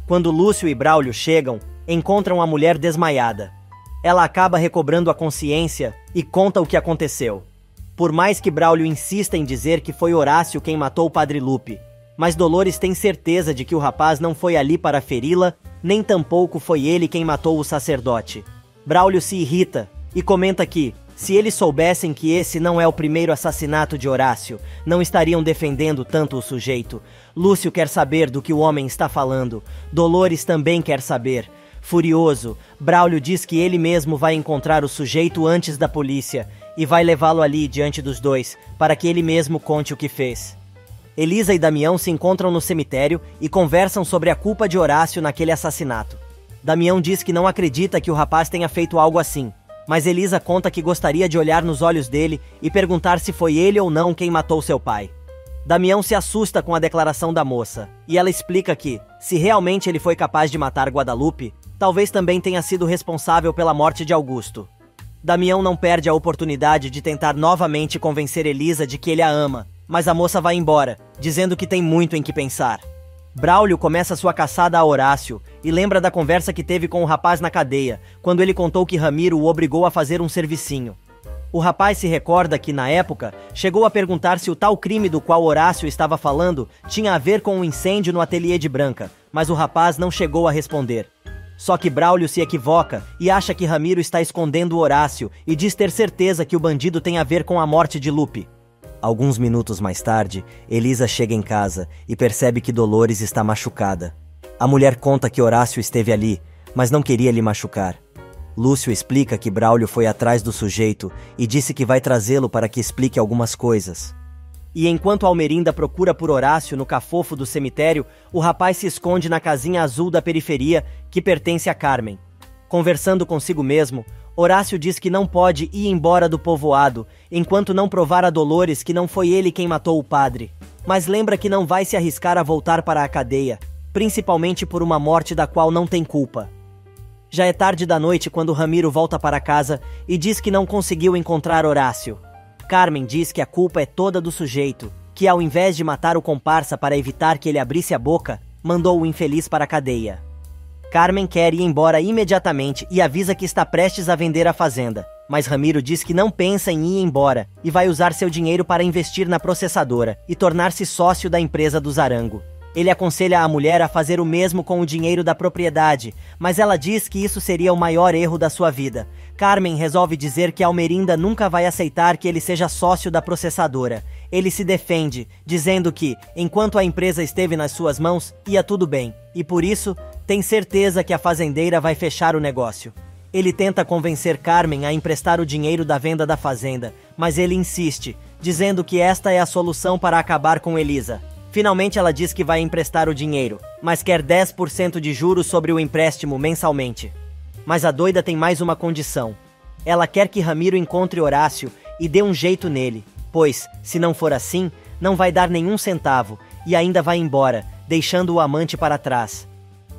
Speaker 1: Quando Lúcio e Braulio chegam, encontram a mulher desmaiada. Ela acaba recobrando a consciência e conta o que aconteceu. Por mais que Braulio insista em dizer que foi Horácio quem matou o padre Lupe, mas Dolores tem certeza de que o rapaz não foi ali para feri-la, nem tampouco foi ele quem matou o sacerdote. Braulio se irrita e comenta que, se eles soubessem que esse não é o primeiro assassinato de Horácio, não estariam defendendo tanto o sujeito. Lúcio quer saber do que o homem está falando. Dolores também quer saber. Furioso, Braulio diz que ele mesmo vai encontrar o sujeito antes da polícia e vai levá-lo ali diante dos dois, para que ele mesmo conte o que fez. Elisa e Damião se encontram no cemitério e conversam sobre a culpa de Horácio naquele assassinato. Damião diz que não acredita que o rapaz tenha feito algo assim, mas Elisa conta que gostaria de olhar nos olhos dele e perguntar se foi ele ou não quem matou seu pai. Damião se assusta com a declaração da moça, e ela explica que, se realmente ele foi capaz de matar Guadalupe, talvez também tenha sido responsável pela morte de Augusto. Damião não perde a oportunidade de tentar novamente convencer Elisa de que ele a ama, mas a moça vai embora, dizendo que tem muito em que pensar. Braulio começa sua caçada a Horácio e lembra da conversa que teve com o rapaz na cadeia, quando ele contou que Ramiro o obrigou a fazer um servicinho. O rapaz se recorda que, na época, chegou a perguntar se o tal crime do qual Horácio estava falando tinha a ver com um incêndio no ateliê de Branca, mas o rapaz não chegou a responder. Só que Braulio se equivoca e acha que Ramiro está escondendo Horácio e diz ter certeza que o bandido tem a ver com a morte de Lupe. Alguns minutos mais tarde, Elisa chega em casa e percebe que Dolores está machucada. A mulher conta que Horácio esteve ali, mas não queria lhe machucar. Lúcio explica que Braulio foi atrás do sujeito e disse que vai trazê-lo para que explique algumas coisas. E enquanto Almerinda procura por Horácio no cafofo do cemitério, o rapaz se esconde na casinha azul da periferia que pertence a Carmen. Conversando consigo mesmo, Horácio diz que não pode ir embora do povoado, enquanto não provar a Dolores que não foi ele quem matou o padre. Mas lembra que não vai se arriscar a voltar para a cadeia, principalmente por uma morte da qual não tem culpa. Já é tarde da noite quando Ramiro volta para casa e diz que não conseguiu encontrar Horácio. Carmen diz que a culpa é toda do sujeito, que ao invés de matar o comparsa para evitar que ele abrisse a boca, mandou o infeliz para a cadeia. Carmen quer ir embora imediatamente e avisa que está prestes a vender a fazenda, mas Ramiro diz que não pensa em ir embora e vai usar seu dinheiro para investir na processadora e tornar-se sócio da empresa do Zarango. Ele aconselha a mulher a fazer o mesmo com o dinheiro da propriedade, mas ela diz que isso seria o maior erro da sua vida. Carmen resolve dizer que Almerinda nunca vai aceitar que ele seja sócio da processadora. Ele se defende, dizendo que, enquanto a empresa esteve nas suas mãos, ia tudo bem, e por isso, tem certeza que a fazendeira vai fechar o negócio. Ele tenta convencer Carmen a emprestar o dinheiro da venda da fazenda, mas ele insiste, dizendo que esta é a solução para acabar com Elisa. Finalmente ela diz que vai emprestar o dinheiro, mas quer 10% de juros sobre o empréstimo mensalmente. Mas a doida tem mais uma condição. Ela quer que Ramiro encontre Horácio e dê um jeito nele, pois, se não for assim, não vai dar nenhum centavo e ainda vai embora, deixando o amante para trás.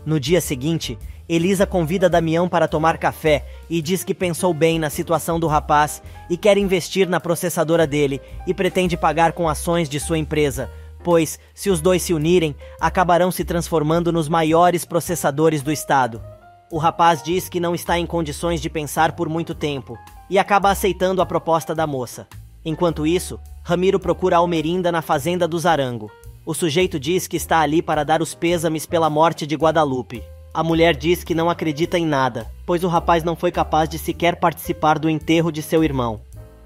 Speaker 1: No dia seguinte, Elisa convida Damião para tomar café e diz que pensou bem na situação do rapaz e quer investir na processadora dele e pretende pagar com ações de sua empresa, pois, se os dois se unirem, acabarão se transformando nos maiores processadores do estado. O rapaz diz que não está em condições de pensar por muito tempo e acaba aceitando a proposta da moça. Enquanto isso, Ramiro procura Almerinda na fazenda do Zarango. O sujeito diz que está ali para dar os pêsames pela morte de Guadalupe. A mulher diz que não acredita em nada, pois o rapaz não foi capaz de sequer participar do enterro de seu irmão.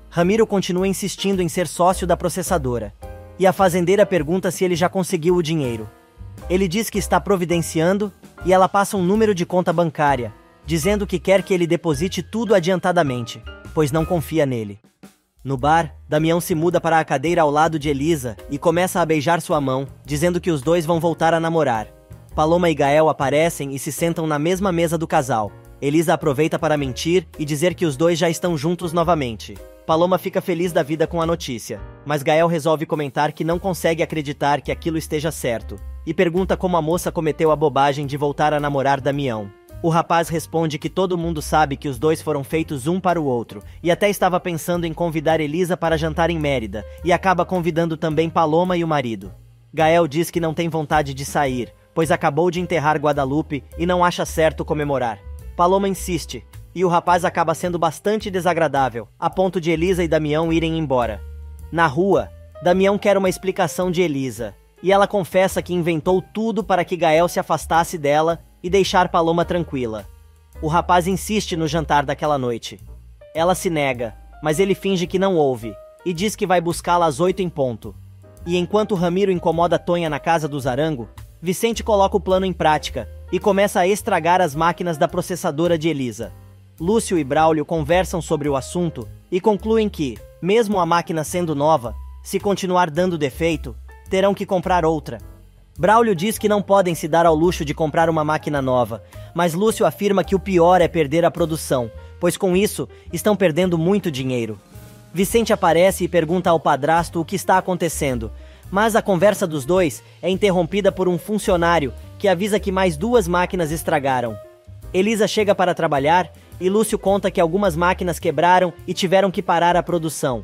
Speaker 1: Ramiro continua insistindo em ser sócio da processadora, e a fazendeira pergunta se ele já conseguiu o dinheiro. Ele diz que está providenciando e ela passa um número de conta bancária, dizendo que quer que ele deposite tudo adiantadamente, pois não confia nele. No bar, Damião se muda para a cadeira ao lado de Elisa e começa a beijar sua mão, dizendo que os dois vão voltar a namorar. Paloma e Gael aparecem e se sentam na mesma mesa do casal. Elisa aproveita para mentir e dizer que os dois já estão juntos novamente. Paloma fica feliz da vida com a notícia, mas Gael resolve comentar que não consegue acreditar que aquilo esteja certo, e pergunta como a moça cometeu a bobagem de voltar a namorar Damião. O rapaz responde que todo mundo sabe que os dois foram feitos um para o outro, e até estava pensando em convidar Elisa para jantar em Mérida, e acaba convidando também Paloma e o marido. Gael diz que não tem vontade de sair, pois acabou de enterrar Guadalupe e não acha certo comemorar. Paloma insiste, e o rapaz acaba sendo bastante desagradável, a ponto de Elisa e Damião irem embora. Na rua, Damião quer uma explicação de Elisa, e ela confessa que inventou tudo para que Gael se afastasse dela e deixar Paloma tranquila. O rapaz insiste no jantar daquela noite. Ela se nega, mas ele finge que não ouve, e diz que vai buscá-la às 8 em ponto. E enquanto Ramiro incomoda Tonha na casa do Zarango, Vicente coloca o plano em prática e começa a estragar as máquinas da processadora de Elisa. Lúcio e Braulio conversam sobre o assunto e concluem que, mesmo a máquina sendo nova, se continuar dando defeito, terão que comprar outra. Braulio diz que não podem se dar ao luxo de comprar uma máquina nova, mas Lúcio afirma que o pior é perder a produção, pois com isso estão perdendo muito dinheiro. Vicente aparece e pergunta ao padrasto o que está acontecendo, mas a conversa dos dois é interrompida por um funcionário que avisa que mais 2 máquinas estragaram. Elisa chega para trabalhar e Lúcio conta que algumas máquinas quebraram e tiveram que parar a produção.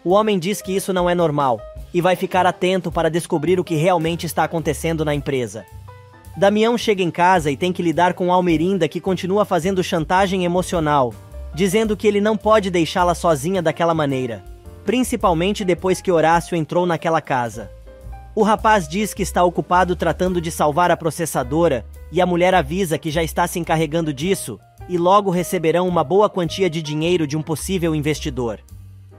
Speaker 1: O homem diz que isso não é normal e vai ficar atento para descobrir o que realmente está acontecendo na empresa. Damião chega em casa e tem que lidar com Almerinda, que continua fazendo chantagem emocional, dizendo que ele não pode deixá-la sozinha daquela maneira, principalmente depois que Horácio entrou naquela casa. O rapaz diz que está ocupado tratando de salvar a processadora e a mulher avisa que já está se encarregando disso e logo receberão uma boa quantia de dinheiro de um possível investidor.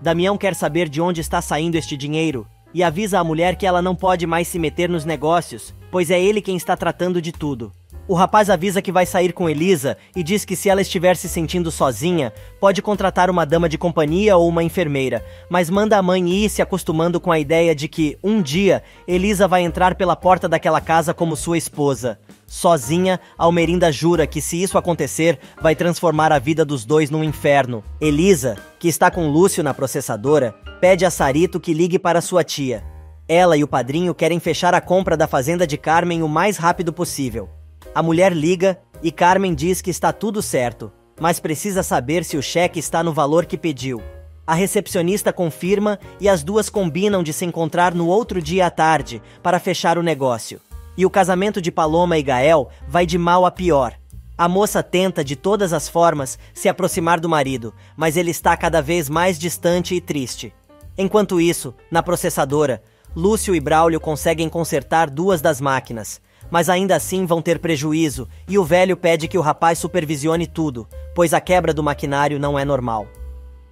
Speaker 1: Damião quer saber de onde está saindo este dinheiro e avisa a mulher que ela não pode mais se meter nos negócios, pois é ele quem está tratando de tudo. O rapaz avisa que vai sair com Elisa e diz que se ela estiver se sentindo sozinha, pode contratar uma dama de companhia ou uma enfermeira, mas manda a mãe ir se acostumando com a ideia de que, um dia, Elisa vai entrar pela porta daquela casa como sua esposa. Sozinha, Almerinda jura que se isso acontecer, vai transformar a vida dos dois num inferno. Elisa, que está com Lúcio na processadora, pede a Sarito que ligue para sua tia. Ela e o padrinho querem fechar a compra da fazenda de Carmen o mais rápido possível. A mulher liga e Carmen diz que está tudo certo, mas precisa saber se o cheque está no valor que pediu. A recepcionista confirma e as duas combinam de se encontrar no outro dia à tarde para fechar o negócio. E o casamento de Paloma e Gael vai de mal a pior. A moça tenta de todas as formas se aproximar do marido, mas ele está cada vez mais distante e triste. Enquanto isso, na processadora, Lúcio e Braulio conseguem consertar 2 das máquinas, mas ainda assim vão ter prejuízo e o velho pede que o rapaz supervisione tudo, pois a quebra do maquinário não é normal.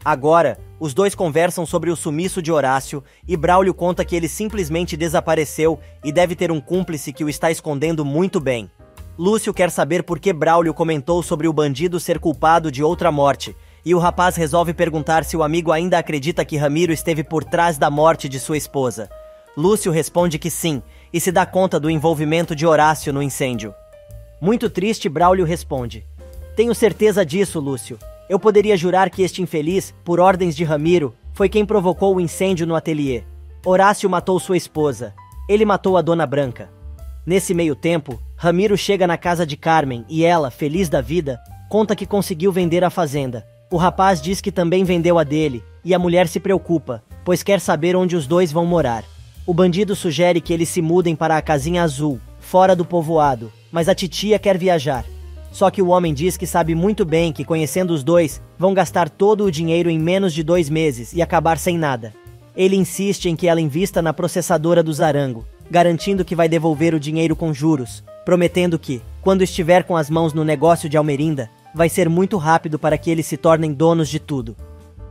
Speaker 1: Agora, os dois conversam sobre o sumiço de Horácio e Braulio conta que ele simplesmente desapareceu e deve ter um cúmplice que o está escondendo muito bem. Lúcio quer saber por que Braulio comentou sobre o bandido ser culpado de outra morte, e o rapaz resolve perguntar se o amigo ainda acredita que Ramiro esteve por trás da morte de sua esposa. Lúcio responde que sim, e se dá conta do envolvimento de Horácio no incêndio. Muito triste, Braulio responde: "Tenho certeza disso, Lúcio. Eu poderia jurar que este infeliz, por ordens de Ramiro, foi quem provocou o incêndio no ateliê. Horácio matou sua esposa. Ele matou a Dona Branca." Nesse meio tempo, Ramiro chega na casa de Carmen e ela, feliz da vida, conta que conseguiu vender a fazenda. O rapaz diz que também vendeu a dele, e a mulher se preocupa, pois quer saber onde os dois vão morar. O bandido sugere que eles se mudem para a casinha azul, fora do povoado, mas a titia quer viajar. Só que o homem diz que sabe muito bem que, conhecendo os dois, vão gastar todo o dinheiro em menos de 2 meses e acabar sem nada. Ele insiste em que ela invista na processadora do Zarango, garantindo que vai devolver o dinheiro com juros, prometendo que, quando estiver com as mãos no negócio de Almerinda, vai ser muito rápido para que eles se tornem donos de tudo.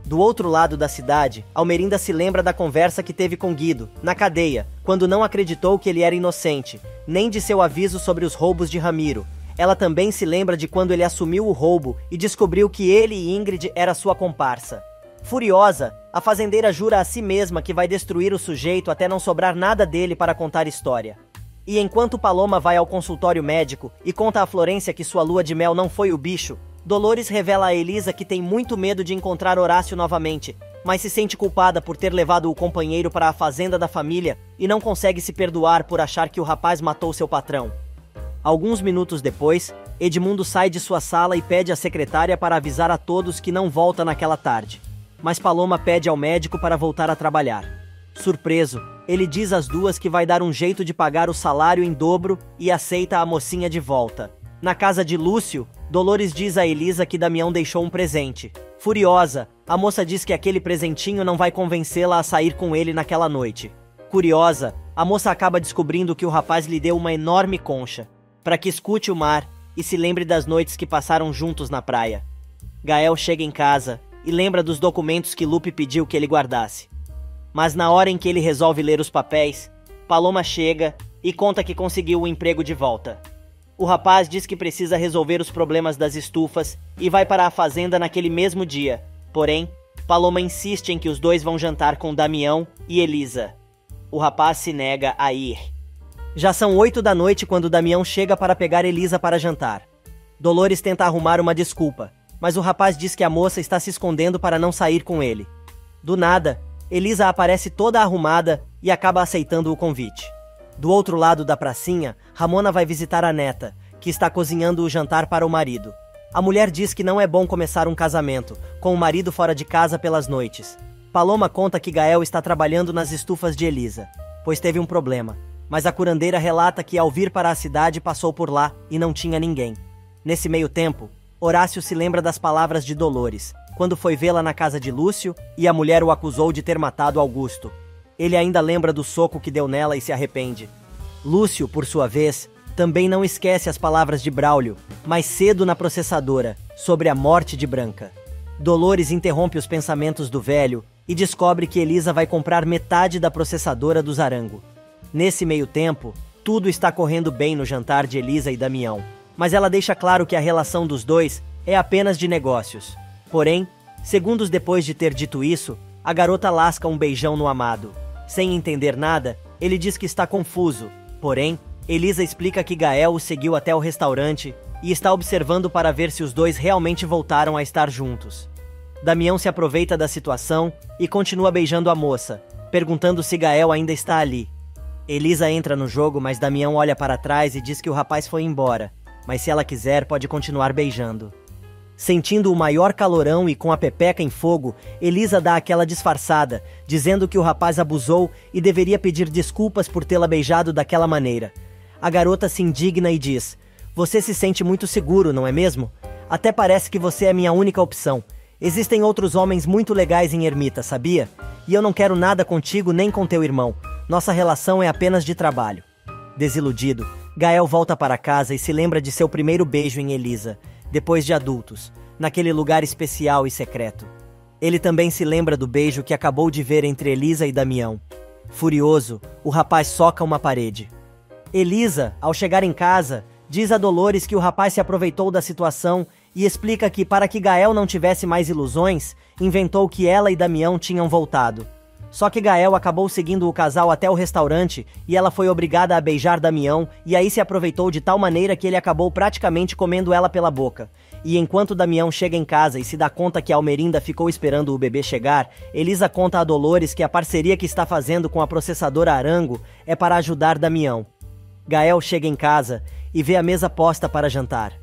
Speaker 1: Do outro lado da cidade, Almerinda se lembra da conversa que teve com Guido, na cadeia, quando não acreditou que ele era inocente, nem de seu aviso sobre os roubos de Ramiro. Ela também se lembra de quando ele assumiu o roubo e descobriu que ele e Ingrid era sua comparsa. Furiosa, a fazendeira jura a si mesma que vai destruir o sujeito até não sobrar nada dele para contar história. E enquanto Paloma vai ao consultório médico e conta a Florência que sua lua de mel não foi o bicho, Dolores revela a Elisa que tem muito medo de encontrar Horácio novamente, mas se sente culpada por ter levado o companheiro para a fazenda da família e não consegue se perdoar por achar que o rapaz matou seu patrão. Alguns minutos depois, Edmundo sai de sua sala e pede à secretária para avisar a todos que não volta naquela tarde. Mas Paloma pede ao médico para voltar a trabalhar. Surpreso, ele diz às duas que vai dar um jeito de pagar o salário em dobro e aceita a mocinha de volta. Na casa de Lúcio, Dolores diz a Elisa que Damião deixou um presente. Furiosa, a moça diz que aquele presentinho não vai convencê-la a sair com ele naquela noite. Curiosa, a moça acaba descobrindo que o rapaz lhe deu uma enorme concha, para que escute o mar e se lembre das noites que passaram juntos na praia. Gael chega em casa e lembra dos documentos que Lupe pediu que ele guardasse. Mas na hora em que ele resolve ler os papéis, Paloma chega e conta que conseguiu o emprego de volta. O rapaz diz que precisa resolver os problemas das estufas e vai para a fazenda naquele mesmo dia. Porém, Paloma insiste em que os dois vão jantar com Damião e Elisa. o rapaz se nega a ir. Já são 8 da noite quando Damião chega para pegar Elisa para jantar. Dolores tenta arrumar uma desculpa, mas o rapaz diz que a moça está se escondendo para não sair com ele. Do nada, Elisa aparece toda arrumada e acaba aceitando o convite. Do outro lado da pracinha, Ramona vai visitar a neta, que está cozinhando o jantar para o marido. A mulher diz que não é bom começar um casamento, com o marido fora de casa pelas noites. Paloma conta que Gael está trabalhando nas estufas de Elisa, pois teve um problema. Mas a curandeira relata que ao vir para a cidade passou por lá e não tinha ninguém. Nesse meio tempo, Horácio se lembra das palavras de Dolores, quando foi vê-la na casa de Lúcio e a mulher o acusou de ter matado Augusto. Ele ainda lembra do soco que deu nela e se arrepende. Lúcio, por sua vez, também não esquece as palavras de Braulio, mais cedo na processadora, sobre a morte de Branca. Dolores interrompe os pensamentos do velho e descobre que Elisa vai comprar metade da processadora do Zarango. Nesse meio tempo, tudo está correndo bem no jantar de Elisa e Damião, mas ela deixa claro que a relação dos dois é apenas de negócios. Porém, segundos depois de ter dito isso, a garota lasca um beijão no amado. Sem entender nada, ele diz que está confuso. Porém, Elisa explica que Gael o seguiu até o restaurante e está observando para ver se os dois realmente voltaram a estar juntos. Damião se aproveita da situação e continua beijando a moça, perguntando se Gael ainda está ali. Elisa entra no jogo, mas Damião olha para trás e diz que o rapaz foi embora, mas se ela quiser pode continuar beijando. Sentindo o maior calorão e com a pepeca em fogo, Elisa dá aquela disfarçada, dizendo que o rapaz abusou e deveria pedir desculpas por tê-la beijado daquela maneira. A garota se indigna e diz: "Você se sente muito seguro, não é mesmo? Até parece que você é minha única opção. Existem outros homens muito legais em Ermita, sabia? E eu não quero nada contigo nem com teu irmão. Nossa relação é apenas de trabalho." Desiludido, Gael volta para casa e se lembra de seu primeiro beijo em Elisa, depois de adultos, naquele lugar especial e secreto. Ele também se lembra do beijo que acabou de ver entre Elisa e Damião. Furioso, o rapaz soca uma parede. Elisa, ao chegar em casa, diz a Dolores que o rapaz se aproveitou da situação e explica que, para que Gael não tivesse mais ilusões, inventou que ela e Damião tinham voltado. Só que Gael acabou seguindo o casal até o restaurante e ela foi obrigada a beijar Damião e aí se aproveitou de tal maneira que ele acabou praticamente comendo ela pela boca. E enquanto Damião chega em casa e se dá conta que Almerinda ficou esperando o bebê chegar, Elisa conta a Dolores que a parceria que está fazendo com a processadora Arango é para ajudar Damião. Gael chega em casa e vê a mesa posta para jantar.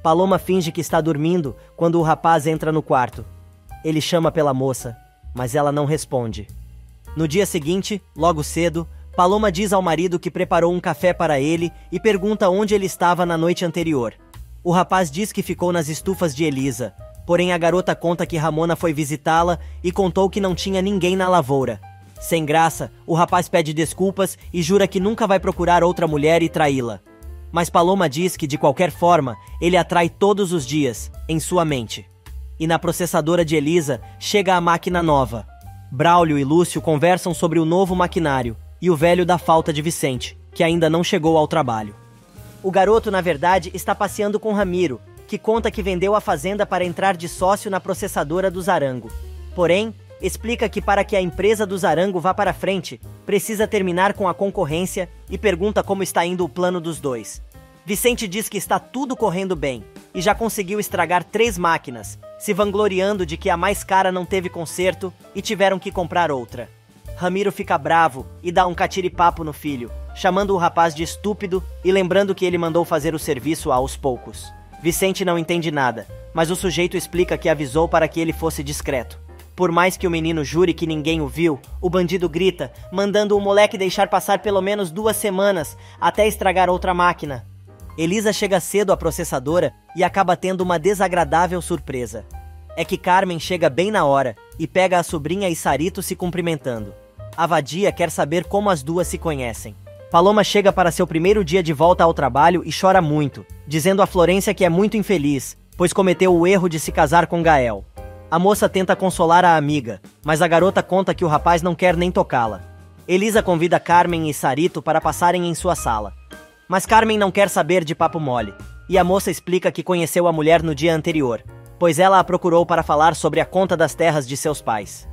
Speaker 1: Paloma finge que está dormindo quando o rapaz entra no quarto. Ele chama pela moça, mas ela não responde. No dia seguinte, logo cedo, Paloma diz ao marido que preparou um café para ele e pergunta onde ele estava na noite anterior. O rapaz diz que ficou nas estufas de Elisa, porém a garota conta que Ramona foi visitá-la e contou que não tinha ninguém na lavoura. Sem graça, o rapaz pede desculpas e jura que nunca vai procurar outra mulher e traí-la. Mas Paloma diz que, de qualquer forma, ele a trai todos os dias, em sua mente. E na processadora de Elisa, chega a máquina nova. Braulio e Lúcio conversam sobre o novo maquinário e o velho dá falta de Vicente, que ainda não chegou ao trabalho. O garoto, na verdade, está passeando com Ramiro, que conta que vendeu a fazenda para entrar de sócio na processadora do Zarango. Porém, explica que para que a empresa do Zarango vá para frente, precisa terminar com a concorrência e pergunta como está indo o plano dos dois. Vicente diz que está tudo correndo bem e já conseguiu estragar 3 máquinas, se vangloriando de que a mais cara não teve conserto e tiveram que comprar outra. Ramiro fica bravo e dá um catiripapo no filho, chamando o rapaz de estúpido e lembrando que ele mandou fazer o serviço aos poucos. Vicente não entende nada, mas o sujeito explica que avisou para que ele fosse discreto. Por mais que o menino jure que ninguém o viu, o bandido grita, mandando o moleque deixar passar pelo menos 2 semanas até estragar outra máquina. Elisa chega cedo à processadora e acaba tendo uma desagradável surpresa. É que Carmen chega bem na hora e pega a sobrinha e Sarito se cumprimentando. A vadia quer saber como as duas se conhecem. Paloma chega para seu primeiro dia de volta ao trabalho e chora muito, dizendo a Florência que é muito infeliz, pois cometeu o erro de se casar com Gael. A moça tenta consolar a amiga, mas a garota conta que o rapaz não quer nem tocá-la. Elisa convida Carmen e Sarito para passarem em sua sala. Mas Carmen não quer saber de papo mole, e a moça explica que conheceu a mulher no dia anterior, pois ela a procurou para falar sobre a conta das terras de seus pais.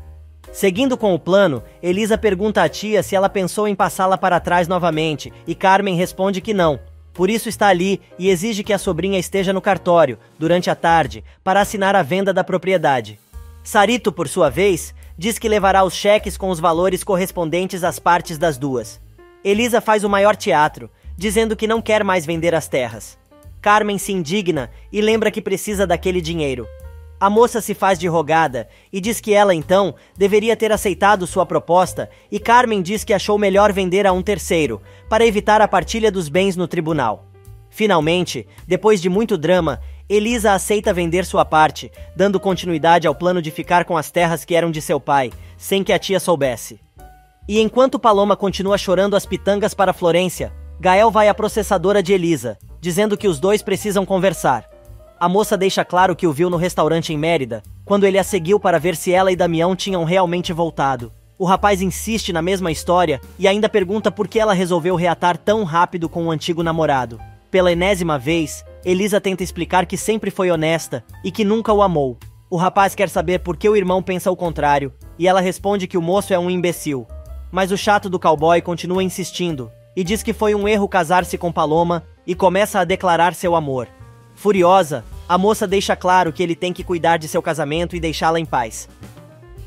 Speaker 1: Seguindo com o plano, Elisa pergunta à tia se ela pensou em passá-la para trás novamente, e Carmen responde que não. Por isso está ali e exige que a sobrinha esteja no cartório, durante a tarde, para assinar a venda da propriedade. Sarito, por sua vez, diz que levará os cheques com os valores correspondentes às partes das duas. Elisa faz o maior teatro, dizendo que não quer mais vender as terras. Carmen se indigna e lembra que precisa daquele dinheiro. A moça se faz de rogada e diz que ela, então, deveria ter aceitado sua proposta, e Carmen diz que achou melhor vender a um terceiro, para evitar a partilha dos bens no tribunal. Finalmente, depois de muito drama, Elisa aceita vender sua parte, dando continuidade ao plano de ficar com as terras que eram de seu pai, sem que a tia soubesse. E enquanto Paloma continua chorando as pitangas para Florência, Gael vai à processadora de Elisa, dizendo que os dois precisam conversar. A moça deixa claro que o viu no restaurante em Mérida, quando ele a seguiu para ver se ela e Damião tinham realmente voltado. O rapaz insiste na mesma história e ainda pergunta por que ela resolveu reatar tão rápido com o antigo namorado. Pela enésima vez, Elisa tenta explicar que sempre foi honesta e que nunca o amou. O rapaz quer saber por que o irmão pensa o contrário, e ela responde que o moço é um imbecil. Mas o chato do cowboy continua insistindo, e diz que foi um erro casar-se com Paloma e começa a declarar seu amor. Furiosa, a moça deixa claro que ele tem que cuidar de seu casamento e deixá-la em paz.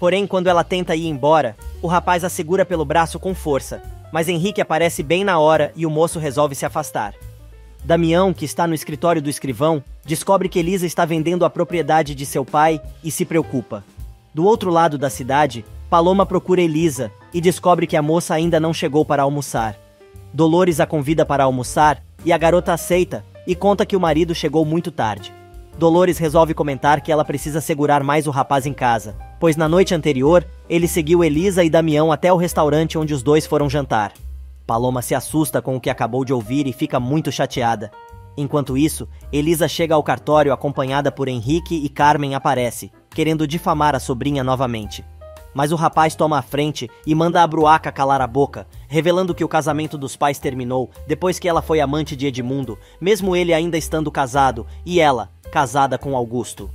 Speaker 1: Porém, quando ela tenta ir embora, o rapaz a segura pelo braço com força, mas Henrique aparece bem na hora e o moço resolve se afastar. Damião, que está no escritório do escrivão, descobre que Elisa está vendendo a propriedade de seu pai e se preocupa. Do outro lado da cidade, Paloma procura Elisa e descobre que a moça ainda não chegou para almoçar. Dolores a convida para almoçar e a garota aceita e conta que o marido chegou muito tarde. Dolores resolve comentar que ela precisa segurar mais o rapaz em casa, pois na noite anterior, ele seguiu Elisa e Damião até o restaurante onde os dois foram jantar. Paloma se assusta com o que acabou de ouvir e fica muito chateada. Enquanto isso, Elisa chega ao cartório acompanhada por Henrique e Carmen aparece, querendo difamar a sobrinha novamente. Mas o rapaz toma a frente e manda a Bruaca calar a boca, revelando que o casamento dos pais terminou depois que ela foi amante de Edmundo, mesmo ele ainda estando casado, e ela, casada com Augusto.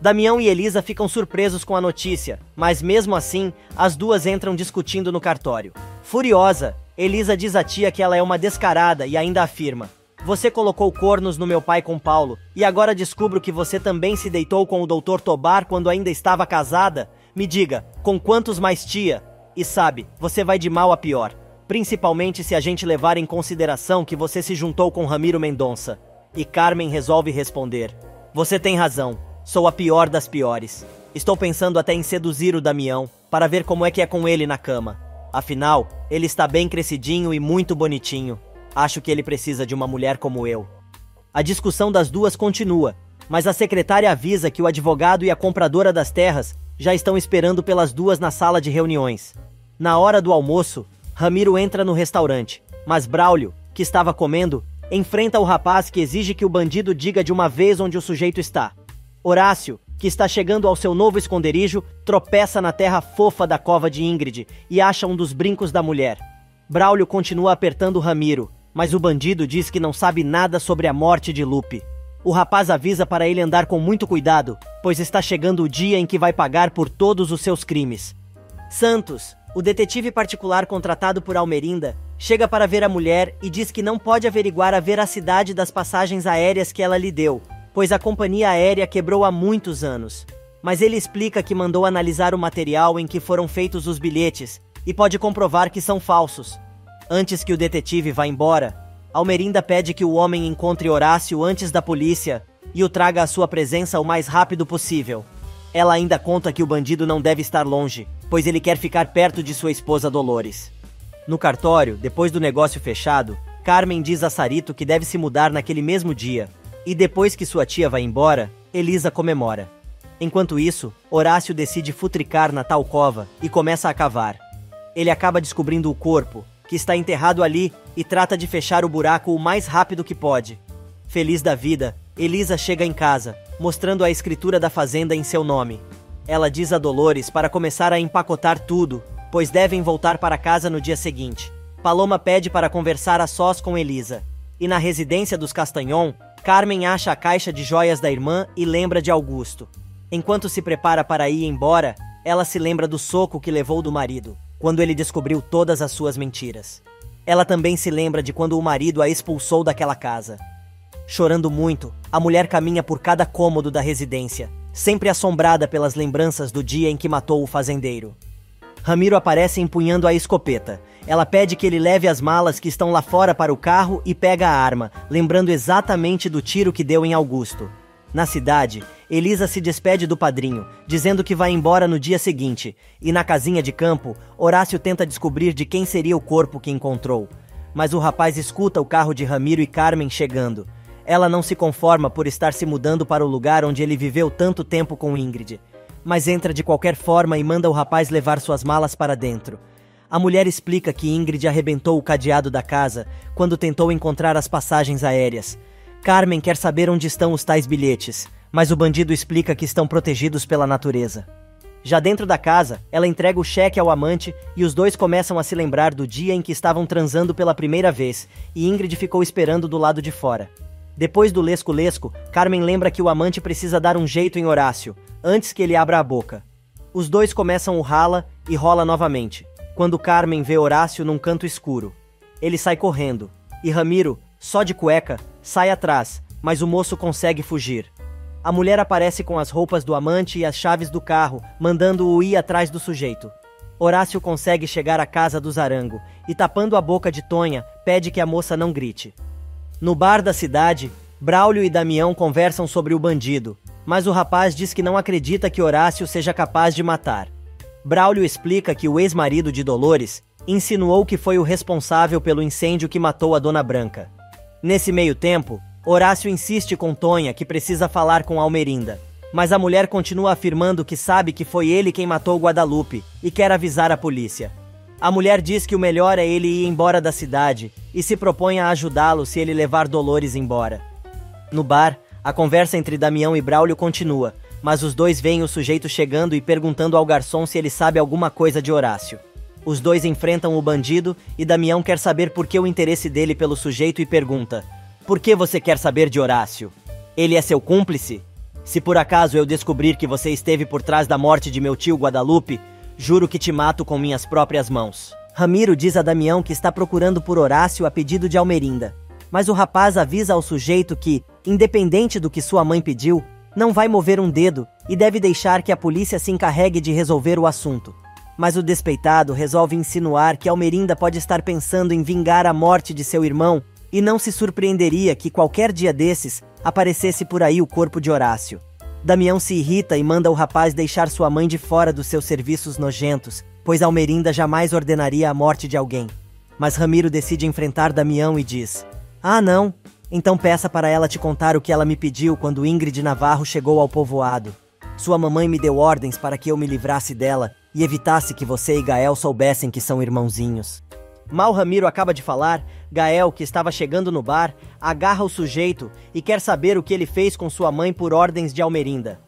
Speaker 1: Damião e Elisa ficam surpresos com a notícia, mas mesmo assim, as duas entram discutindo no cartório. Furiosa, Elisa diz à tia que ela é uma descarada e ainda afirma: "Você colocou cornos no meu pai com Paulo, e agora descubro que você também se deitou com o Dr. Tobar quando ainda estava casada? Me diga, com quantos mais, tia? E sabe, você vai de mal a pior, principalmente se a gente levar em consideração que você se juntou com Ramiro Mendonça." E Carmen resolve responder: "Você tem razão, sou a pior das piores. Estou pensando até em seduzir o Damião, para ver como é que é com ele na cama. Afinal, ele está bem crescidinho e muito bonitinho. Acho que ele precisa de uma mulher como eu." A discussão das duas continua, mas a secretária avisa que o advogado e a compradora das terras já estão esperando pelas duas na sala de reuniões. Na hora do almoço, Ramiro entra no restaurante, mas Braulio, que estava comendo, enfrenta o rapaz que exige que o bandido diga de uma vez onde o sujeito está. Horácio, que está chegando ao seu novo esconderijo, tropeça na terra fofa da cova de Ingrid e acha um dos brincos da mulher. Braulio continua apertando Ramiro, mas o bandido diz que não sabe nada sobre a morte de Lupe. O rapaz avisa para ele andar com muito cuidado, pois está chegando o dia em que vai pagar por todos os seus crimes. Santos, o detetive particular contratado por Almerinda, chega para ver a mulher e diz que não pode averiguar a veracidade das passagens aéreas que ela lhe deu, pois a companhia aérea quebrou há muitos anos. Mas ele explica que mandou analisar o material em que foram feitos os bilhetes e pode comprovar que são falsos. Antes que o detetive vá embora, Almerinda pede que o homem encontre Horácio antes da polícia e o traga à sua presença o mais rápido possível. Ela ainda conta que o bandido não deve estar longe, pois ele quer ficar perto de sua esposa Dolores. No cartório, depois do negócio fechado, Carmen diz a Sarito que deve se mudar naquele mesmo dia, e depois que sua tia vai embora, Elisa comemora. Enquanto isso, Horácio decide futricar na tal cova e começa a cavar. Ele acaba descobrindo o corpo, que está enterrado ali, e trata de fechar o buraco o mais rápido que pode. Feliz da vida, Elisa chega em casa, mostrando a escritura da fazenda em seu nome. Ela diz a Dolores para começar a empacotar tudo, pois devem voltar para casa no dia seguinte. Paloma pede para conversar a sós com Elisa. E na residência dos Castanhon, Carmen acha a caixa de joias da irmã e lembra de Augusto. Enquanto se prepara para ir embora, Ela se lembra do soco que levou do marido, quando ele descobriu todas as suas mentiras. Ela também se lembra de quando o marido a expulsou daquela casa. Chorando muito, a mulher caminha por cada cômodo da residência, sempre assombrada pelas lembranças do dia em que matou o fazendeiro. Ramiro aparece empunhando a escopeta. Ela pede que ele leve as malas que estão lá fora para o carro e pega a arma, lembrando exatamente do tiro que deu em Augusto. Na cidade, Elisa se despede do padrinho, dizendo que vai embora no dia seguinte, e na casinha de campo, Horácio tenta descobrir de quem seria o corpo que encontrou. Mas o rapaz escuta o carro de Ramiro e Carmen chegando. Ela não se conforma por estar se mudando para o lugar onde ele viveu tanto tempo com Ingrid, mas entra de qualquer forma e manda o rapaz levar suas malas para dentro. A mulher explica que Ingrid arrebentou o cadeado da casa quando tentou encontrar as passagens aéreas. Carmen quer saber onde estão os tais bilhetes, mas o bandido explica que estão protegidos pela natureza. Já dentro da casa, ela entrega o cheque ao amante e os dois começam a se lembrar do dia em que estavam transando pela primeira vez, e Ingrid ficou esperando do lado de fora. Depois do lesco-lesco, Carmen lembra que o amante precisa dar um jeito em Horácio, antes que ele abra a boca. Os dois começam o rala e rola novamente, quando Carmen vê Horácio num canto escuro. Ele sai correndo, e Ramiro, só de cueca, sai atrás, mas o moço consegue fugir. A mulher aparece com as roupas do amante e as chaves do carro, mandando-o ir atrás do sujeito. Horácio consegue chegar à casa do Zarango, e tapando a boca de Tonha, pede que a moça não grite. No bar da cidade, Braulio e Damião conversam sobre o bandido, mas o rapaz diz que não acredita que Horácio seja capaz de matar. Braulio explica que o ex-marido de Dolores insinuou que foi o responsável pelo incêndio que matou a Dona Branca. Nesse meio tempo, Horácio insiste com Tonha que precisa falar com Almerinda, mas a mulher continua afirmando que sabe que foi ele quem matou Guadalupe e quer avisar a polícia. A mulher diz que o melhor é ele ir embora da cidade e se propõe a ajudá-lo se ele levar Dolores embora. No bar, a conversa entre Damião e Braulio continua, mas os dois veem o sujeito chegando e perguntando ao garçom se ele sabe alguma coisa de Horácio. Os dois enfrentam o bandido e Damião quer saber por que o interesse dele pelo sujeito e pergunta: "Por que você quer saber de Horácio? Ele é seu cúmplice? Se por acaso eu descobrir que você esteve por trás da morte de meu tio Guadalupe, juro que te mato com minhas próprias mãos." Ramiro diz a Damião que está procurando por Horácio a pedido de Almerinda, mas o rapaz avisa ao sujeito que, independente do que sua mãe pediu, não vai mover um dedo e deve deixar que a polícia se encarregue de resolver o assunto. Mas o despeitado resolve insinuar que Almerinda pode estar pensando em vingar a morte de seu irmão e não se surpreenderia que qualquer dia desses aparecesse por aí o corpo de Horácio. Damião se irrita e manda o rapaz deixar sua mãe de fora dos seus serviços nojentos, pois Almerinda jamais ordenaria a morte de alguém. Mas Ramiro decide enfrentar Damião e diz: "Ah, não? Então peça para ela te contar o que ela me pediu quando Ingrid Navarro chegou ao povoado. Sua mamãe me deu ordens para que eu me livrasse dela e evitasse que você e Gael soubessem que são irmãozinhos." Mal Ramiro acaba de falar, Gael, que estava chegando no bar, agarra o sujeito e quer saber o que ele fez com sua mãe por ordens de Almerinda.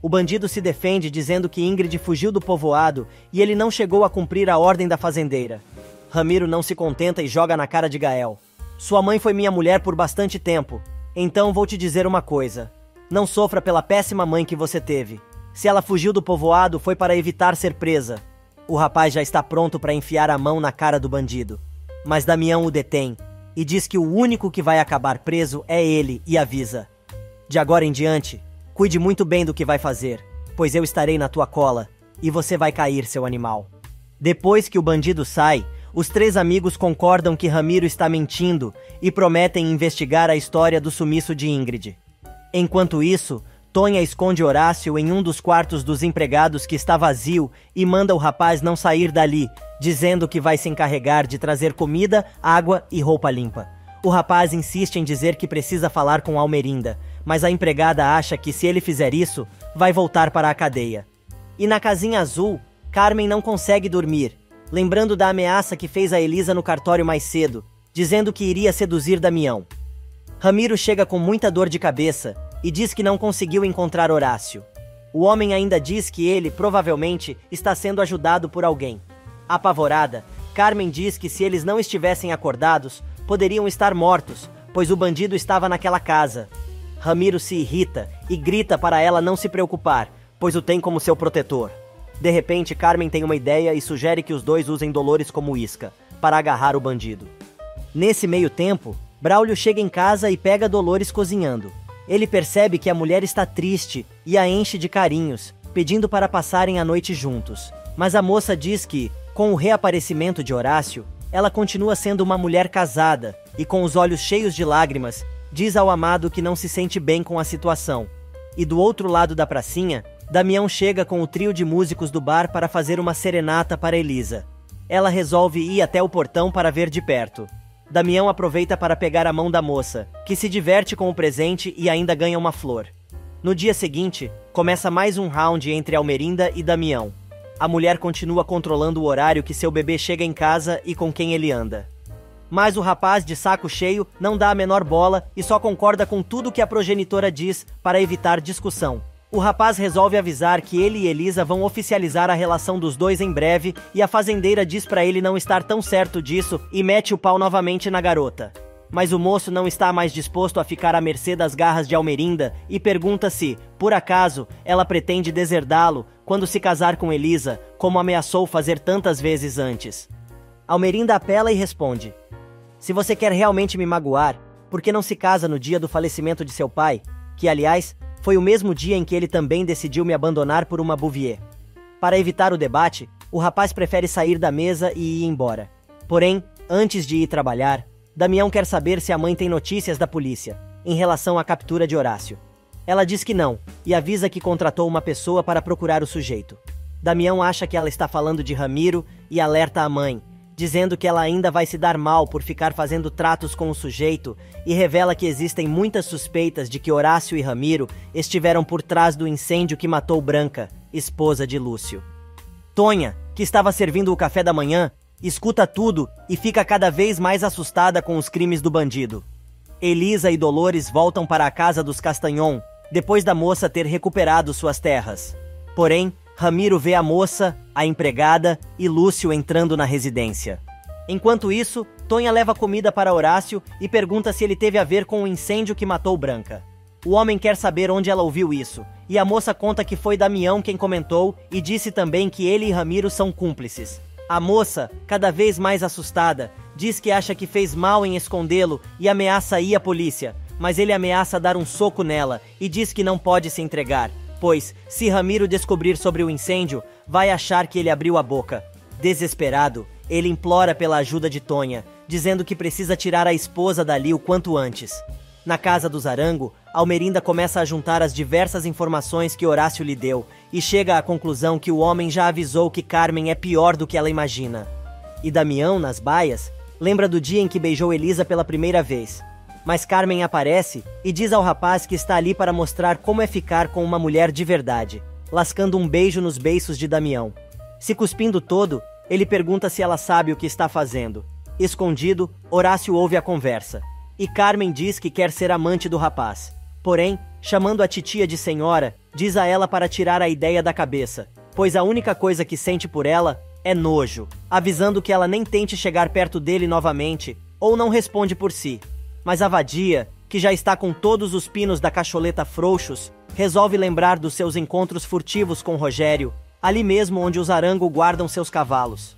Speaker 1: O bandido se defende dizendo que Ingrid fugiu do povoado e ele não chegou a cumprir a ordem da fazendeira. Ramiro não se contenta e joga na cara de Gael: "Sua mãe foi minha mulher por bastante tempo, então vou te dizer uma coisa. Não sofra pela péssima mãe que você teve. Se ela fugiu do povoado foi para evitar ser presa." O rapaz já está pronto para enfiar a mão na cara do bandido, mas Damião o detém e diz que o único que vai acabar preso é ele e avisa: "De agora em diante, cuide muito bem do que vai fazer, pois eu estarei na tua cola e você vai cair, seu animal." Depois que o bandido sai, os três amigos concordam que Ramiro está mentindo e prometem investigar a história do sumiço de Ingrid. Enquanto isso, Tonha esconde Horácio em um dos quartos dos empregados que está vazio e manda o rapaz não sair dali, dizendo que vai se encarregar de trazer comida, água e roupa limpa. O rapaz insiste em dizer que precisa falar com Almerinda, mas a empregada acha que se ele fizer isso, vai voltar para a cadeia. E na casinha azul, Carmen não consegue dormir, lembrando da ameaça que fez a Elisa no cartório mais cedo, dizendo que iria seduzir Damião. Ramiro chega com muita dor de cabeça e diz que não conseguiu encontrar Horácio. O homem ainda diz que ele, provavelmente, está sendo ajudado por alguém. Apavorada, Carmen diz que se eles não estivessem acordados, poderiam estar mortos, pois o bandido estava naquela casa. Ramiro se irrita e grita para ela não se preocupar, pois o tem como seu protetor. De repente, Carmen tem uma ideia e sugere que os dois usem Dolores como isca, para agarrar o bandido. Nesse meio tempo, Braulio chega em casa e pega Dolores cozinhando. Ele percebe que a mulher está triste e a enche de carinhos, pedindo para passarem a noite juntos. Mas a moça diz que, com o reaparecimento de Horácio, ela continua sendo uma mulher casada e, com os olhos cheios de lágrimas, diz ao amado que não se sente bem com a situação. E do outro lado da pracinha, Damião chega com o trio de músicos do bar para fazer uma serenata para Elisa. Ela resolve ir até o portão para ver de perto. Damião aproveita para pegar a mão da moça, que se diverte com o presente e ainda ganha uma flor. No dia seguinte, começa mais um round entre Almerinda e Damião. A mulher continua controlando o horário que seu bebê chega em casa e com quem ele anda. Mas o rapaz, de saco cheio, não dá a menor bola e só concorda com tudo que a progenitora diz para evitar discussão. O rapaz resolve avisar que ele e Elisa vão oficializar a relação dos dois em breve e a fazendeira diz para ele não estar tão certo disso e mete o pau novamente na garota. Mas o moço não está mais disposto a ficar à mercê das garras de Almerinda e pergunta se, por acaso, ela pretende deserdá-lo quando se casar com Elisa, como ameaçou fazer tantas vezes antes. Almerinda apela e responde: se você quer realmente me magoar, por que não se casa no dia do falecimento de seu pai, que, aliás, foi o mesmo dia em que ele também decidiu me abandonar por uma Bouvier? Para evitar o debate, o rapaz prefere sair da mesa e ir embora. Porém, antes de ir trabalhar, Damião quer saber se a mãe tem notícias da polícia, em relação à captura de Horácio. Ela diz que não, e avisa que contratou uma pessoa para procurar o sujeito. Damião acha que ela está falando de Ramiro e alerta a mãe, dizendo que ela ainda vai se dar mal por ficar fazendo tratos com o sujeito e revela que existem muitas suspeitas de que Horácio e Ramiro estiveram por trás do incêndio que matou Branca, esposa de Lúcio. Tonha, que estava servindo o café da manhã, escuta tudo e fica cada vez mais assustada com os crimes do bandido. Elisa e Dolores voltam para a casa dos Castanhon, depois da moça ter recuperado suas terras. Porém, Ramiro vê a moça, a empregada e Lúcio entrando na residência. Enquanto isso, Tonha leva comida para Horácio e pergunta se ele teve a ver com o incêndio que matou Branca. O homem quer saber onde ela ouviu isso, e a moça conta que foi Damião quem comentou e disse também que ele e Ramiro são cúmplices. A moça, cada vez mais assustada, diz que acha que fez mal em escondê-lo e ameaça ir à polícia, mas ele ameaça dar um soco nela e diz que não pode se entregar, pois, se Ramiro descobrir sobre o incêndio, vai achar que ele abriu a boca. Desesperado, ele implora pela ajuda de Tonha, dizendo que precisa tirar a esposa dali o quanto antes. Na casa do Zarango, Almerinda começa a juntar as diversas informações que Horácio lhe deu e chega à conclusão que o homem já avisou que Carmen é pior do que ela imagina. E Damião, nas baias, lembra do dia em que beijou Elisa pela primeira vez. Mas Carmen aparece e diz ao rapaz que está ali para mostrar como é ficar com uma mulher de verdade, lascando um beijo nos beiços de Damião. Se cuspindo todo, ele pergunta se ela sabe o que está fazendo. Escondido, Horácio ouve a conversa. E Carmen diz que quer ser amante do rapaz. Porém, chamando a titia de senhora, diz a ela para tirar a ideia da cabeça, pois a única coisa que sente por ela é nojo, avisando que ela nem tente chegar perto dele novamente, ou não responde por si. Mas a vadia, que já está com todos os pinos da cacholeta frouxos, resolve lembrar dos seus encontros furtivos com Rogério, ali mesmo onde os Arango guardam seus cavalos.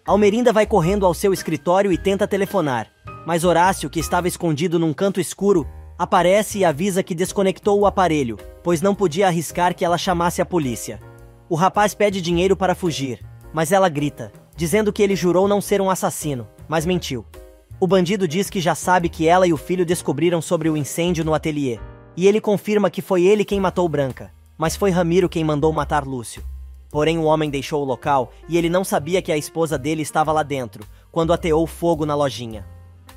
Speaker 1: Almerinda vai correndo ao seu escritório e tenta telefonar, mas Horácio, que estava escondido num canto escuro, aparece e avisa que desconectou o aparelho, pois não podia arriscar que ela chamasse a polícia. O rapaz pede dinheiro para fugir, mas ela grita, dizendo que ele jurou não ser um assassino, mas mentiu. O bandido diz que já sabe que ela e o filho descobriram sobre o incêndio no ateliê, e ele confirma que foi ele quem matou Branca, mas foi Ramiro quem mandou matar Lúcio. Porém, o homem deixou o local e ele não sabia que a esposa dele estava lá dentro, quando ateou fogo na lojinha.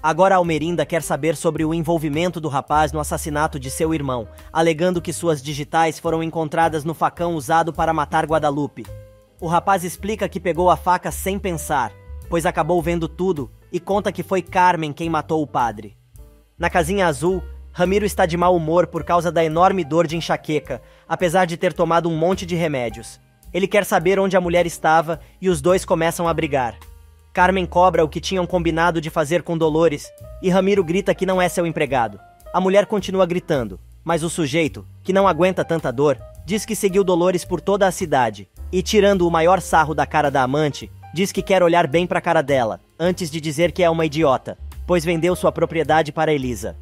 Speaker 1: Agora Almerinda quer saber sobre o envolvimento do rapaz no assassinato de seu irmão, alegando que suas digitais foram encontradas no facão usado para matar Guadalupe. O rapaz explica que pegou a faca sem pensar, pois acabou vendo tudo, e conta que foi Carmen quem matou o padre. Na casinha azul, Ramiro está de mau humor por causa da enorme dor de enxaqueca, apesar de ter tomado um monte de remédios. Ele quer saber onde a mulher estava e os dois começam a brigar. Carmen cobra o que tinham combinado de fazer com Dolores, e Ramiro grita que não é seu empregado. A mulher continua gritando, mas o sujeito, que não aguenta tanta dor, diz que seguiu Dolores por toda a cidade, e, tirando o maior sarro da cara da amante, diz que quer olhar bem pra cara dela, antes de dizer que é uma idiota, pois vendeu sua propriedade para Elisa.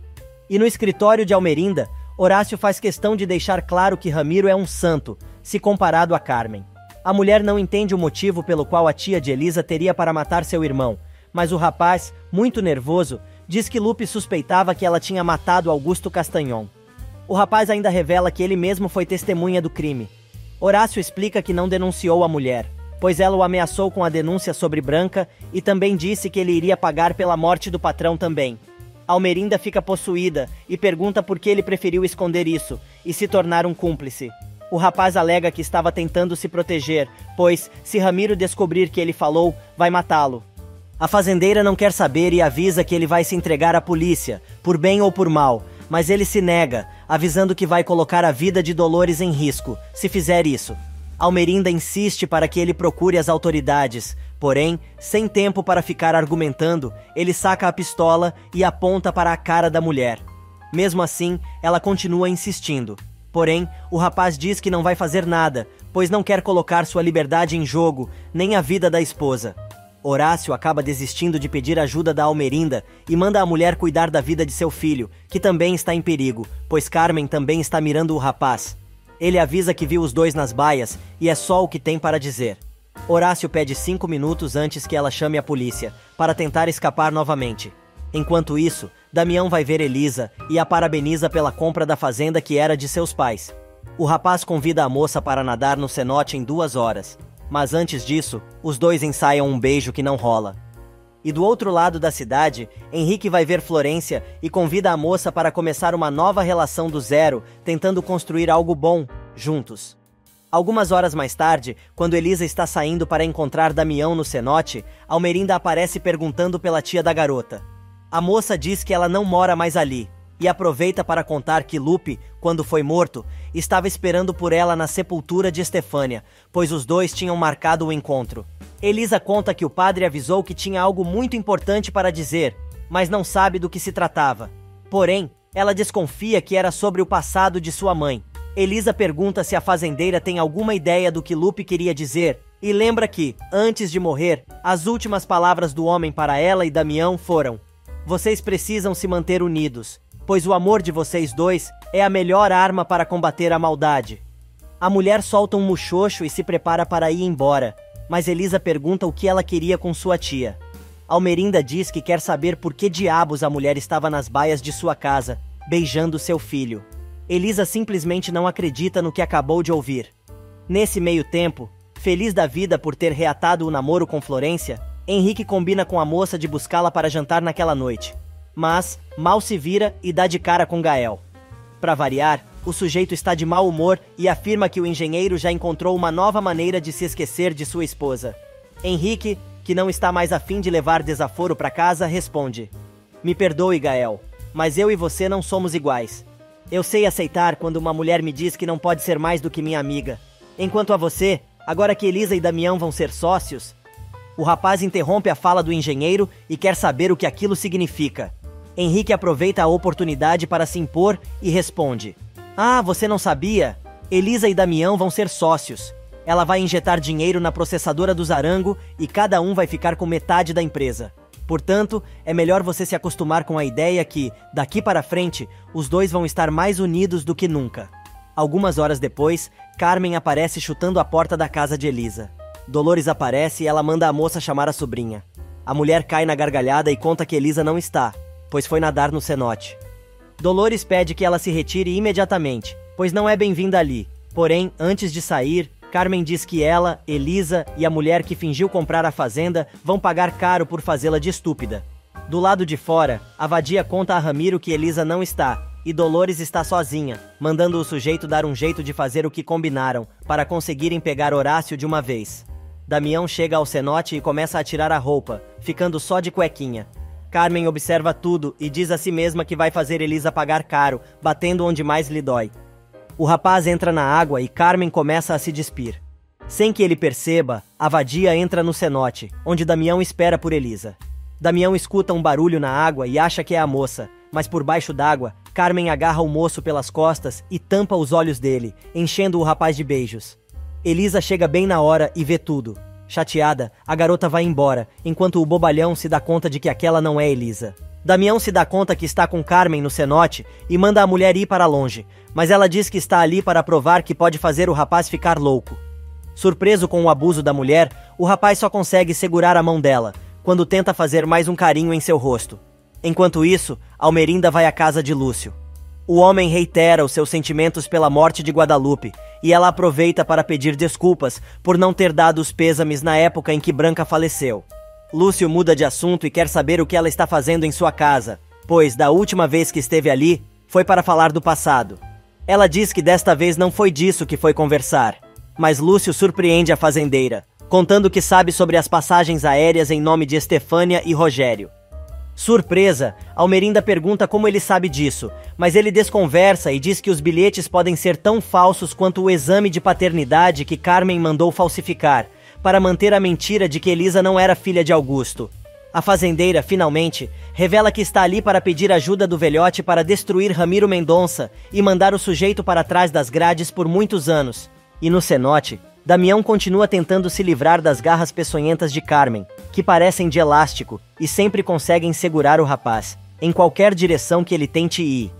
Speaker 1: E no escritório de Almerinda, Horácio faz questão de deixar claro que Ramiro é um santo, se comparado a Carmen. A mulher não entende o motivo pelo qual a tia de Elisa teria para matar seu irmão, mas o rapaz, muito nervoso, diz que Lupe suspeitava que ela tinha matado Augusto Castagnon. O rapaz ainda revela que ele mesmo foi testemunha do crime. Horácio explica que não denunciou a mulher, pois ela o ameaçou com a denúncia sobre Branca e também disse que ele iria pagar pela morte do patrão também. Almerinda fica possuída e pergunta por que ele preferiu esconder isso e se tornar um cúmplice. O rapaz alega que estava tentando se proteger, pois, se Ramiro descobrir que ele falou, vai matá-lo. A fazendeira não quer saber e avisa que ele vai se entregar à polícia, por bem ou por mal, mas ele se nega, avisando que vai colocar a vida de Dolores em risco, se fizer isso. Almerinda insiste para que ele procure as autoridades, porém, sem tempo para ficar argumentando, ele saca a pistola e aponta para a cara da mulher. Mesmo assim, ela continua insistindo. Porém, o rapaz diz que não vai fazer nada, pois não quer colocar sua liberdade em jogo, nem a vida da esposa. Horácio acaba desistindo de pedir ajuda da Almerinda e manda a mulher cuidar da vida de seu filho, que também está em perigo, pois Carmen também está mirando o rapaz. Ele avisa que viu os dois nas baias e é só o que tem para dizer. Horácio pede 5 minutos antes que ela chame a polícia, para tentar escapar novamente. Enquanto isso, Damião vai ver Elisa e a parabeniza pela compra da fazenda que era de seus pais. O rapaz convida a moça para nadar no cenote em 2 horas, mas antes disso, os dois ensaiam um beijo que não rola. E do outro lado da cidade, Henrique vai ver Florência e convida a moça para começar uma nova relação do zero, tentando construir algo bom, juntos. Algumas horas mais tarde, quando Elisa está saindo para encontrar Damião no cenote, Almerinda aparece perguntando pela tia da garota. A moça diz que ela não mora mais ali, e aproveita para contar que Lupe, quando foi morto, estava esperando por ela na sepultura de Estefânia, pois os dois tinham marcado o encontro. Elisa conta que o padre avisou que tinha algo muito importante para dizer, mas não sabe do que se tratava. Porém, ela desconfia que era sobre o passado de sua mãe. Elisa pergunta se a fazendeira tem alguma ideia do que Lupe queria dizer, e lembra que, antes de morrer, as últimas palavras do homem para ela e Damião foram: "Vocês precisam se manter unidos, pois o amor de vocês dois é a melhor arma para combater a maldade." A mulher solta um muxoxo e se prepara para ir embora, mas Elisa pergunta o que ela queria com sua tia. Almerinda diz que quer saber por que diabos a mulher estava nas baias de sua casa, beijando seu filho. Elisa simplesmente não acredita no que acabou de ouvir. Nesse meio tempo, feliz da vida por ter reatado o namoro com Florência, Henrique combina com a moça de buscá-la para jantar naquela noite. Mas, mal se vira e dá de cara com Gael. Para variar, o sujeito está de mau humor e afirma que o engenheiro já encontrou uma nova maneira de se esquecer de sua esposa. Henrique, que não está mais afim de levar desaforo para casa, responde: "Me perdoe, Gael, mas eu e você não somos iguais. Eu sei aceitar quando uma mulher me diz que não pode ser mais do que minha amiga. Enquanto a você, agora que Elisa e Damião vão ser sócios..." O rapaz interrompe a fala do engenheiro e quer saber o que aquilo significa. Henrique aproveita a oportunidade para se impor e responde: "Ah, você não sabia? Elisa e Damião vão ser sócios. Ela vai injetar dinheiro na processadora do Zarango e cada um vai ficar com metade da empresa. Portanto, é melhor você se acostumar com a ideia que, daqui para frente, os dois vão estar mais unidos do que nunca." Algumas horas depois, Carmen aparece chutando a porta da casa de Elisa. Dolores aparece e ela manda a moça chamar a sobrinha. A mulher cai na gargalhada e conta que Elisa não está, pois foi nadar no cenote. Dolores pede que ela se retire imediatamente, pois não é bem-vinda ali. Porém, antes de sair, Carmen diz que ela, Elisa e a mulher que fingiu comprar a fazenda vão pagar caro por fazê-la de estúpida. Do lado de fora, a vadia conta a Ramiro que Elisa não está, e Dolores está sozinha, mandando o sujeito dar um jeito de fazer o que combinaram, para conseguirem pegar Horácio de uma vez. Damião chega ao cenote e começa a tirar a roupa, ficando só de cuequinha. Carmen observa tudo e diz a si mesma que vai fazer Elisa pagar caro, batendo onde mais lhe dói. O rapaz entra na água e Carmen começa a se despir. Sem que ele perceba, a vadia entra no cenote, onde Damião espera por Elisa. Damião escuta um barulho na água e acha que é a moça, mas por baixo d'água, Carmen agarra o moço pelas costas e tampa os olhos dele, enchendo o rapaz de beijos. Elisa chega bem na hora e vê tudo. Chateada, a garota vai embora, enquanto o bobalhão se dá conta de que aquela não é Elisa. Damião se dá conta que está com Carmen no cenote e manda a mulher ir para longe, mas ela diz que está ali para provar que pode fazer o rapaz ficar louco. Surpreso com o abuso da mulher, o rapaz só consegue segurar a mão dela, quando tenta fazer mais um carinho em seu rosto. Enquanto isso, Almerinda vai à casa de Lúcio. O homem reitera os seus sentimentos pela morte de Guadalupe, e ela aproveita para pedir desculpas por não ter dado os pêsames na época em que Branca faleceu. Lúcio muda de assunto e quer saber o que ela está fazendo em sua casa, pois, da última vez que esteve ali, foi para falar do passado. Ela diz que desta vez não foi disso que foi conversar, mas Lúcio surpreende a fazendeira, contando que sabe sobre as passagens aéreas em nome de Estefânia e Rogério. Surpresa, Almerinda pergunta como ele sabe disso, mas ele desconversa e diz que os bilhetes podem ser tão falsos quanto o exame de paternidade que Carmen mandou falsificar, para manter a mentira de que Elisa não era filha de Augusto. A fazendeira, finalmente, revela que está ali para pedir ajuda do velhote para destruir Ramiro Mendonça e mandar o sujeito para trás das grades por muitos anos. E no cenote, Damião continua tentando se livrar das garras peçonhentas de Carmen, que parecem de elástico e sempre conseguem segurar o rapaz, em qualquer direção que ele tente ir.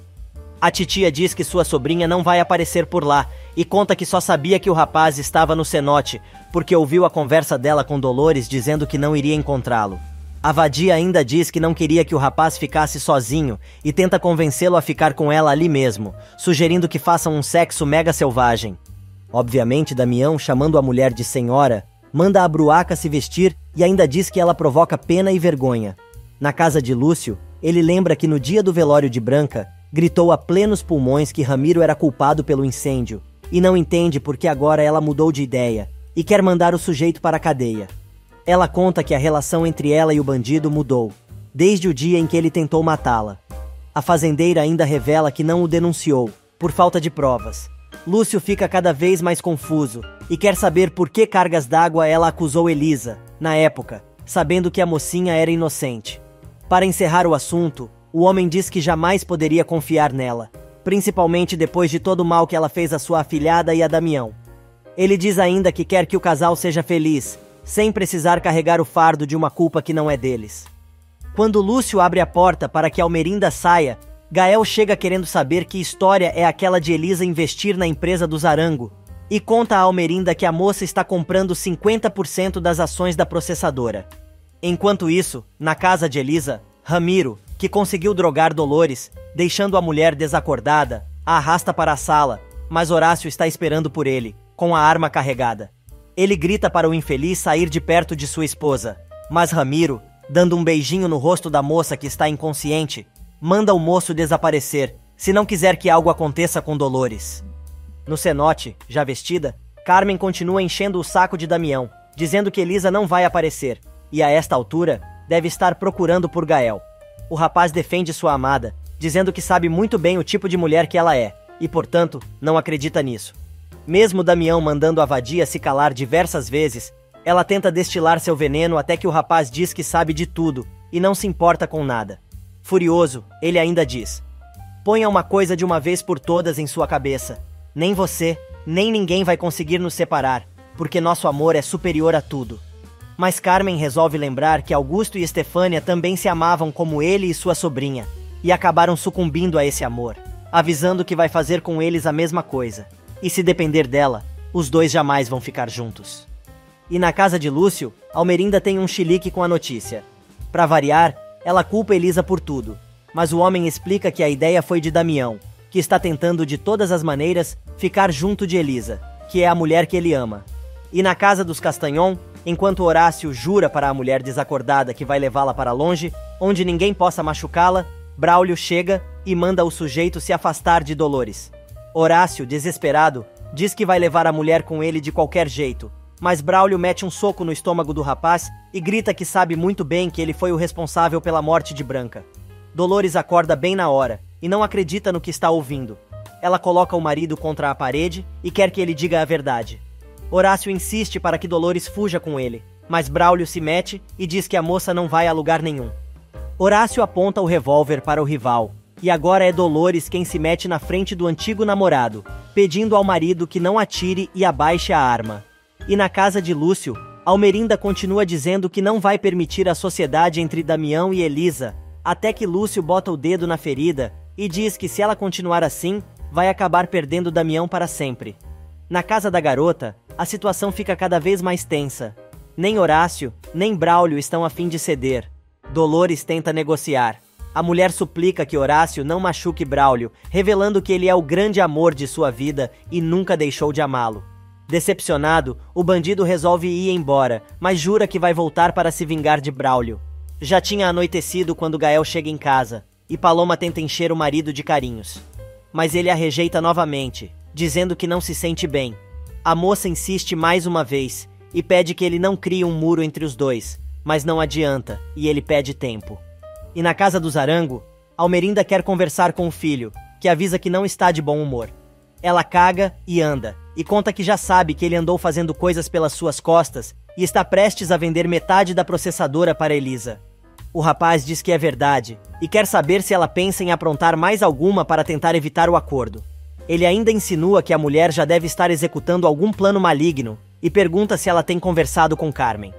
Speaker 1: A titia diz que sua sobrinha não vai aparecer por lá e conta que só sabia que o rapaz estava no cenote porque ouviu a conversa dela com Dolores dizendo que não iria encontrá-lo. A vadia ainda diz que não queria que o rapaz ficasse sozinho e tenta convencê-lo a ficar com ela ali mesmo, sugerindo que façam um sexo mega selvagem. Obviamente, Damião, chamando a mulher de senhora, manda a bruaca se vestir e ainda diz que ela provoca pena e vergonha. Na casa de Lúcio, ele lembra que no dia do velório de Branca, gritou a plenos pulmões que Ramiro era culpado pelo incêndio, e não entende por que agora ela mudou de ideia e quer mandar o sujeito para a cadeia. Ela conta que a relação entre ela e o bandido mudou, desde o dia em que ele tentou matá-la. A fazendeira ainda revela que não o denunciou, por falta de provas. Lúcio fica cada vez mais confuso e quer saber por que cargas d'água ela acusou Elisa, na época, sabendo que a mocinha era inocente. Para encerrar o assunto, o homem diz que jamais poderia confiar nela, principalmente depois de todo o mal que ela fez à sua afilhada e a Damião. Ele diz ainda que quer que o casal seja feliz, sem precisar carregar o fardo de uma culpa que não é deles. Quando Lúcio abre a porta para que Almerinda saia, Gael chega querendo saber que história é aquela de Elisa investir na empresa do Zarango, e conta a Almerinda que a moça está comprando 50% das ações da processadora. Enquanto isso, na casa de Elisa, Ramiro, que conseguiu drogar Dolores, deixando a mulher desacordada, a arrasta para a sala, mas Horácio está esperando por ele, com a arma carregada. Ele grita para o infeliz sair de perto de sua esposa, mas Ramiro, dando um beijinho no rosto da moça que está inconsciente, manda o moço desaparecer, se não quiser que algo aconteça com Dolores. No cenote, já vestida, Carmen continua enchendo o saco de Damião, dizendo que Elisa não vai aparecer, e a esta altura, deve estar procurando por Gael. O rapaz defende sua amada, dizendo que sabe muito bem o tipo de mulher que ela é, e portanto, não acredita nisso. Mesmo Damião mandando a vadia se calar diversas vezes, ela tenta destilar seu veneno até que o rapaz diz que sabe de tudo, e não se importa com nada. Furioso, ele ainda diz: ponha uma coisa de uma vez por todas em sua cabeça. Nem você, nem ninguém vai conseguir nos separar, porque nosso amor é superior a tudo. Mas Carmen resolve lembrar que Augusto e Estefânia também se amavam como ele e sua sobrinha, e acabaram sucumbindo a esse amor, avisando que vai fazer com eles a mesma coisa. E se depender dela, os dois jamais vão ficar juntos. E na casa de Lúcio, Almerinda tem um chilique com a notícia. Para variar, ela culpa Elisa por tudo, mas o homem explica que a ideia foi de Damião, que está tentando de todas as maneiras ficar junto de Elisa, que é a mulher que ele ama. E na casa dos Castanhon, enquanto Horácio jura para a mulher desacordada que vai levá-la para longe, onde ninguém possa machucá-la, Braulio chega e manda o sujeito se afastar de Dolores. Horácio, desesperado, diz que vai levar a mulher com ele de qualquer jeito, mas Braulio mete um soco no estômago do rapaz e grita que sabe muito bem que ele foi o responsável pela morte de Branca. Dolores acorda bem na hora e não acredita no que está ouvindo. Ela coloca o marido contra a parede e quer que ele diga a verdade. Horácio insiste para que Dolores fuja com ele, mas Braulio se mete e diz que a moça não vai a lugar nenhum. Horácio aponta o revólver para o rival, E agora é Dolores quem se mete na frente do antigo namorado, pedindo ao marido que não atire e abaixe a arma. E na casa de Lúcio, Almerinda continua dizendo que não vai permitir a sociedade entre Damião e Elisa, até que Lúcio bota o dedo na ferida e diz que se ela continuar assim, vai acabar perdendo Damião para sempre. Na casa da garota, a situação fica cada vez mais tensa. Nem Horácio, nem Braulio estão a fim de ceder. Dolores tenta negociar. A mulher suplica que Horácio não machuque Braulio, revelando que ele é o grande amor de sua vida e nunca deixou de amá-lo. Decepcionado, o bandido resolve ir embora, mas jura que vai voltar para se vingar de Braulio. Já tinha anoitecido quando Gael chega em casa, e Paloma tenta encher o marido de carinhos. Mas ele a rejeita novamente, dizendo que não se sente bem. A moça insiste mais uma vez, e pede que ele não crie um muro entre os dois, mas não adianta, e ele pede tempo. E na casa do Zarango, Almerinda quer conversar com o filho, que avisa que não está de bom humor. Ela caga e anda, e conta que já sabe que ele andou fazendo coisas pelas suas costas e está prestes a vender metade da processadora para Elisa. O rapaz diz que é verdade, e quer saber se ela pensa em aprontar mais alguma para tentar evitar o acordo. Ele ainda insinua que a mulher já deve estar executando algum plano maligno, e pergunta se ela tem conversado com Carmen.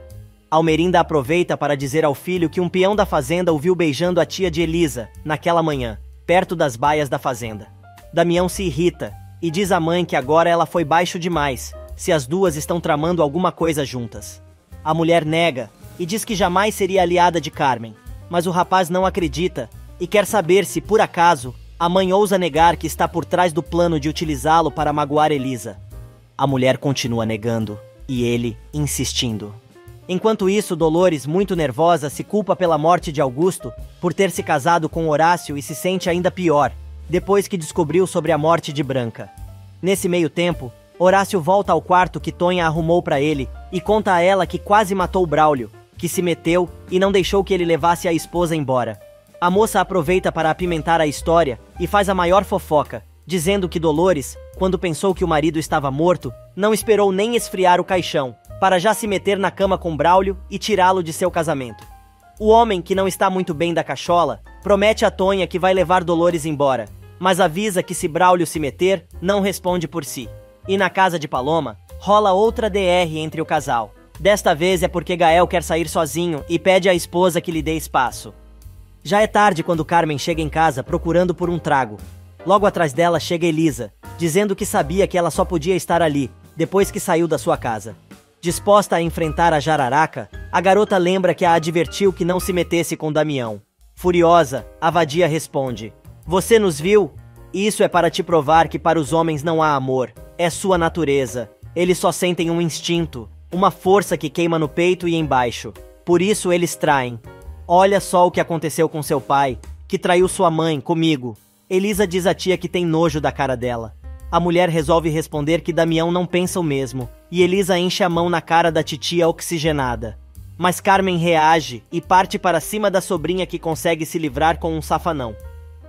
Speaker 1: Almerinda aproveita para dizer ao filho que um peão da fazenda o viu beijando a tia de Elisa, naquela manhã, perto das baias da fazenda. Damião se irrita, e diz à mãe que agora ela foi baixo demais, se as duas estão tramando alguma coisa juntas. A mulher nega, e diz que jamais seria aliada de Carmen, mas o rapaz não acredita, e quer saber se, por acaso, a mãe ousa negar que está por trás do plano de utilizá-lo para magoar Elisa. A mulher continua negando, e ele insistindo. Enquanto isso, Dolores, muito nervosa, se culpa pela morte de Augusto, por ter se casado com Horácio e se sente ainda pior, depois que descobriu sobre a morte de Branca. Nesse meio tempo, Horácio volta ao quarto que Tonha arrumou para ele e conta a ela que quase matou Braulio, que se meteu e não deixou que ele levasse a esposa embora. A moça aproveita para apimentar a história e faz a maior fofoca, dizendo que Dolores, quando pensou que o marido estava morto, não esperou nem esfriar o caixão, para já se meter na cama com Braulio e tirá-lo de seu casamento. O homem, que não está muito bem da cachola, promete a Tonha que vai levar Dolores embora, mas avisa que se Braulio se meter, não responde por si. E na casa de Paloma, rola outra DR entre o casal. Desta vez é porque Gael quer sair sozinho e pede à esposa que lhe dê espaço. Já é tarde quando Carmen chega em casa procurando por um trago. Logo atrás dela chega Elisa, dizendo que sabia que ela só podia estar ali, depois que saiu da sua casa. Disposta a enfrentar a jararaca, a garota lembra que a advertiu que não se metesse com Damião. Furiosa, a vadia responde: "Você nos viu? Isso é para te provar que para os homens não há amor. É sua natureza. Eles só sentem um instinto, uma força que queima no peito e embaixo. Por isso eles traem. Olha só o que aconteceu com seu pai, que traiu sua mãe comigo." Elisa diz à tia que tem nojo da cara dela. A mulher resolve responder que Damião não pensa o mesmo, e Elisa enche a mão na cara da titia oxigenada. Mas Carmen reage e parte para cima da sobrinha, que consegue se livrar com um safanão.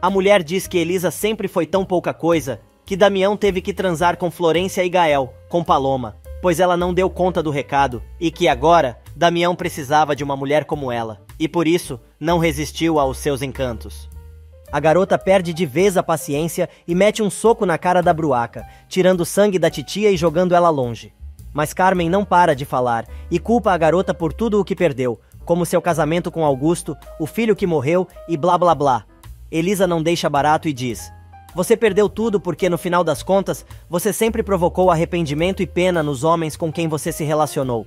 Speaker 1: A mulher diz que Elisa sempre foi tão pouca coisa que Damião teve que transar com Florência e Gael, com Paloma, pois ela não deu conta do recado, e que agora Damião precisava de uma mulher como ela, e por isso não resistiu aos seus encantos. A garota perde de vez a paciência e mete um soco na cara da bruaca, tirando o sangue da titia e jogando ela longe. Mas Carmen não para de falar e culpa a garota por tudo o que perdeu, como seu casamento com Augusto, o filho que morreu e blá blá blá. Elisa não deixa barato e diz: "Você perdeu tudo porque no final das contas, você sempre provocou arrependimento e pena nos homens com quem você se relacionou.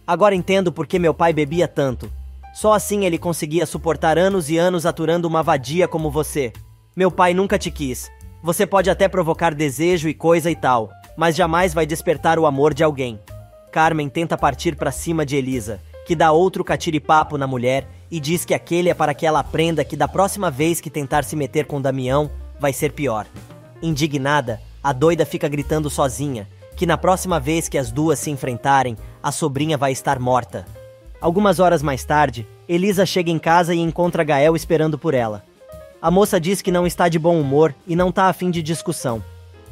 Speaker 1: Agora entendo por que meu pai bebia tanto. Só assim ele conseguia suportar anos e anos aturando uma vadia como você. Meu pai nunca te quis. Você pode até provocar desejo e coisa e tal, mas jamais vai despertar o amor de alguém." Carmen tenta partir para cima de Elisa, que dá outro catiripapo na mulher e diz que aquele é para que ela aprenda que da próxima vez que tentar se meter com Damião, vai ser pior. Indignada, a doida fica gritando sozinha, que na próxima vez que as duas se enfrentarem, a sobrinha vai estar morta. Algumas horas mais tarde, Elisa chega em casa e encontra Gael esperando por ela. A moça diz que não está de bom humor e não está a fim de discussão.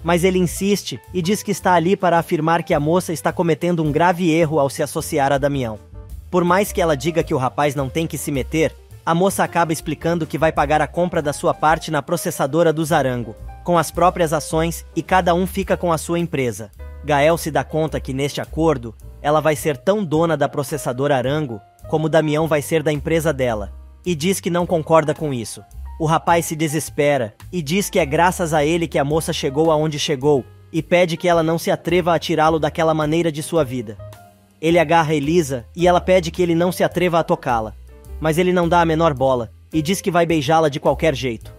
Speaker 1: Mas ele insiste e diz que está ali para afirmar que a moça está cometendo um grave erro ao se associar a Damião. Por mais que ela diga que o rapaz não tem que se meter, A moça acaba explicando que vai pagar a compra da sua parte na processadora do Zarango, com as próprias ações, e cada um fica com a sua empresa. Gael se dá conta que neste acordo, ela vai ser tão dona da processadora Arango, como Damião vai ser da empresa dela, e diz que não concorda com isso. O rapaz se desespera, e diz que é graças a ele que a moça chegou aonde chegou, e pede que ela não se atreva a tirá-lo daquela maneira de sua vida. Ele agarra Elisa, e ela pede que ele não se atreva a tocá-la. Mas ele não dá a menor bola, e diz que vai beijá-la de qualquer jeito.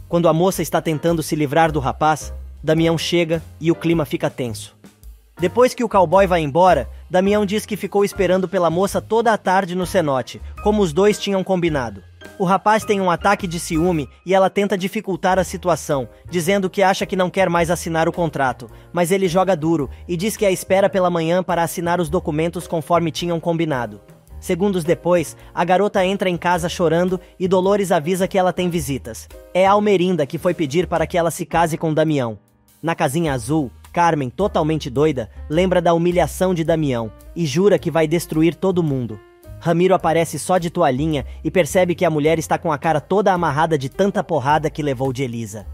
Speaker 1: Quando a moça está tentando se livrar do rapaz, Damião chega e o clima fica tenso. Depois que o cowboy vai embora, Damião diz que ficou esperando pela moça toda a tarde no cenote, como os dois tinham combinado. O rapaz tem um ataque de ciúme e ela tenta dificultar a situação, dizendo que acha que não quer mais assinar o contrato, mas ele joga duro e diz que a espera pela manhã para assinar os documentos conforme tinham combinado. Segundos depois, a garota entra em casa chorando e Dolores avisa que ela tem visitas. É a Almerinda que foi pedir para que ela se case com Damião. Na casinha azul, Carmen, totalmente doida, lembra da humilhação de Damião e jura que vai destruir todo mundo. Ramiro aparece só de toalhinha e percebe que a mulher está com a cara toda amarrada de tanta porrada que levou de Elisa.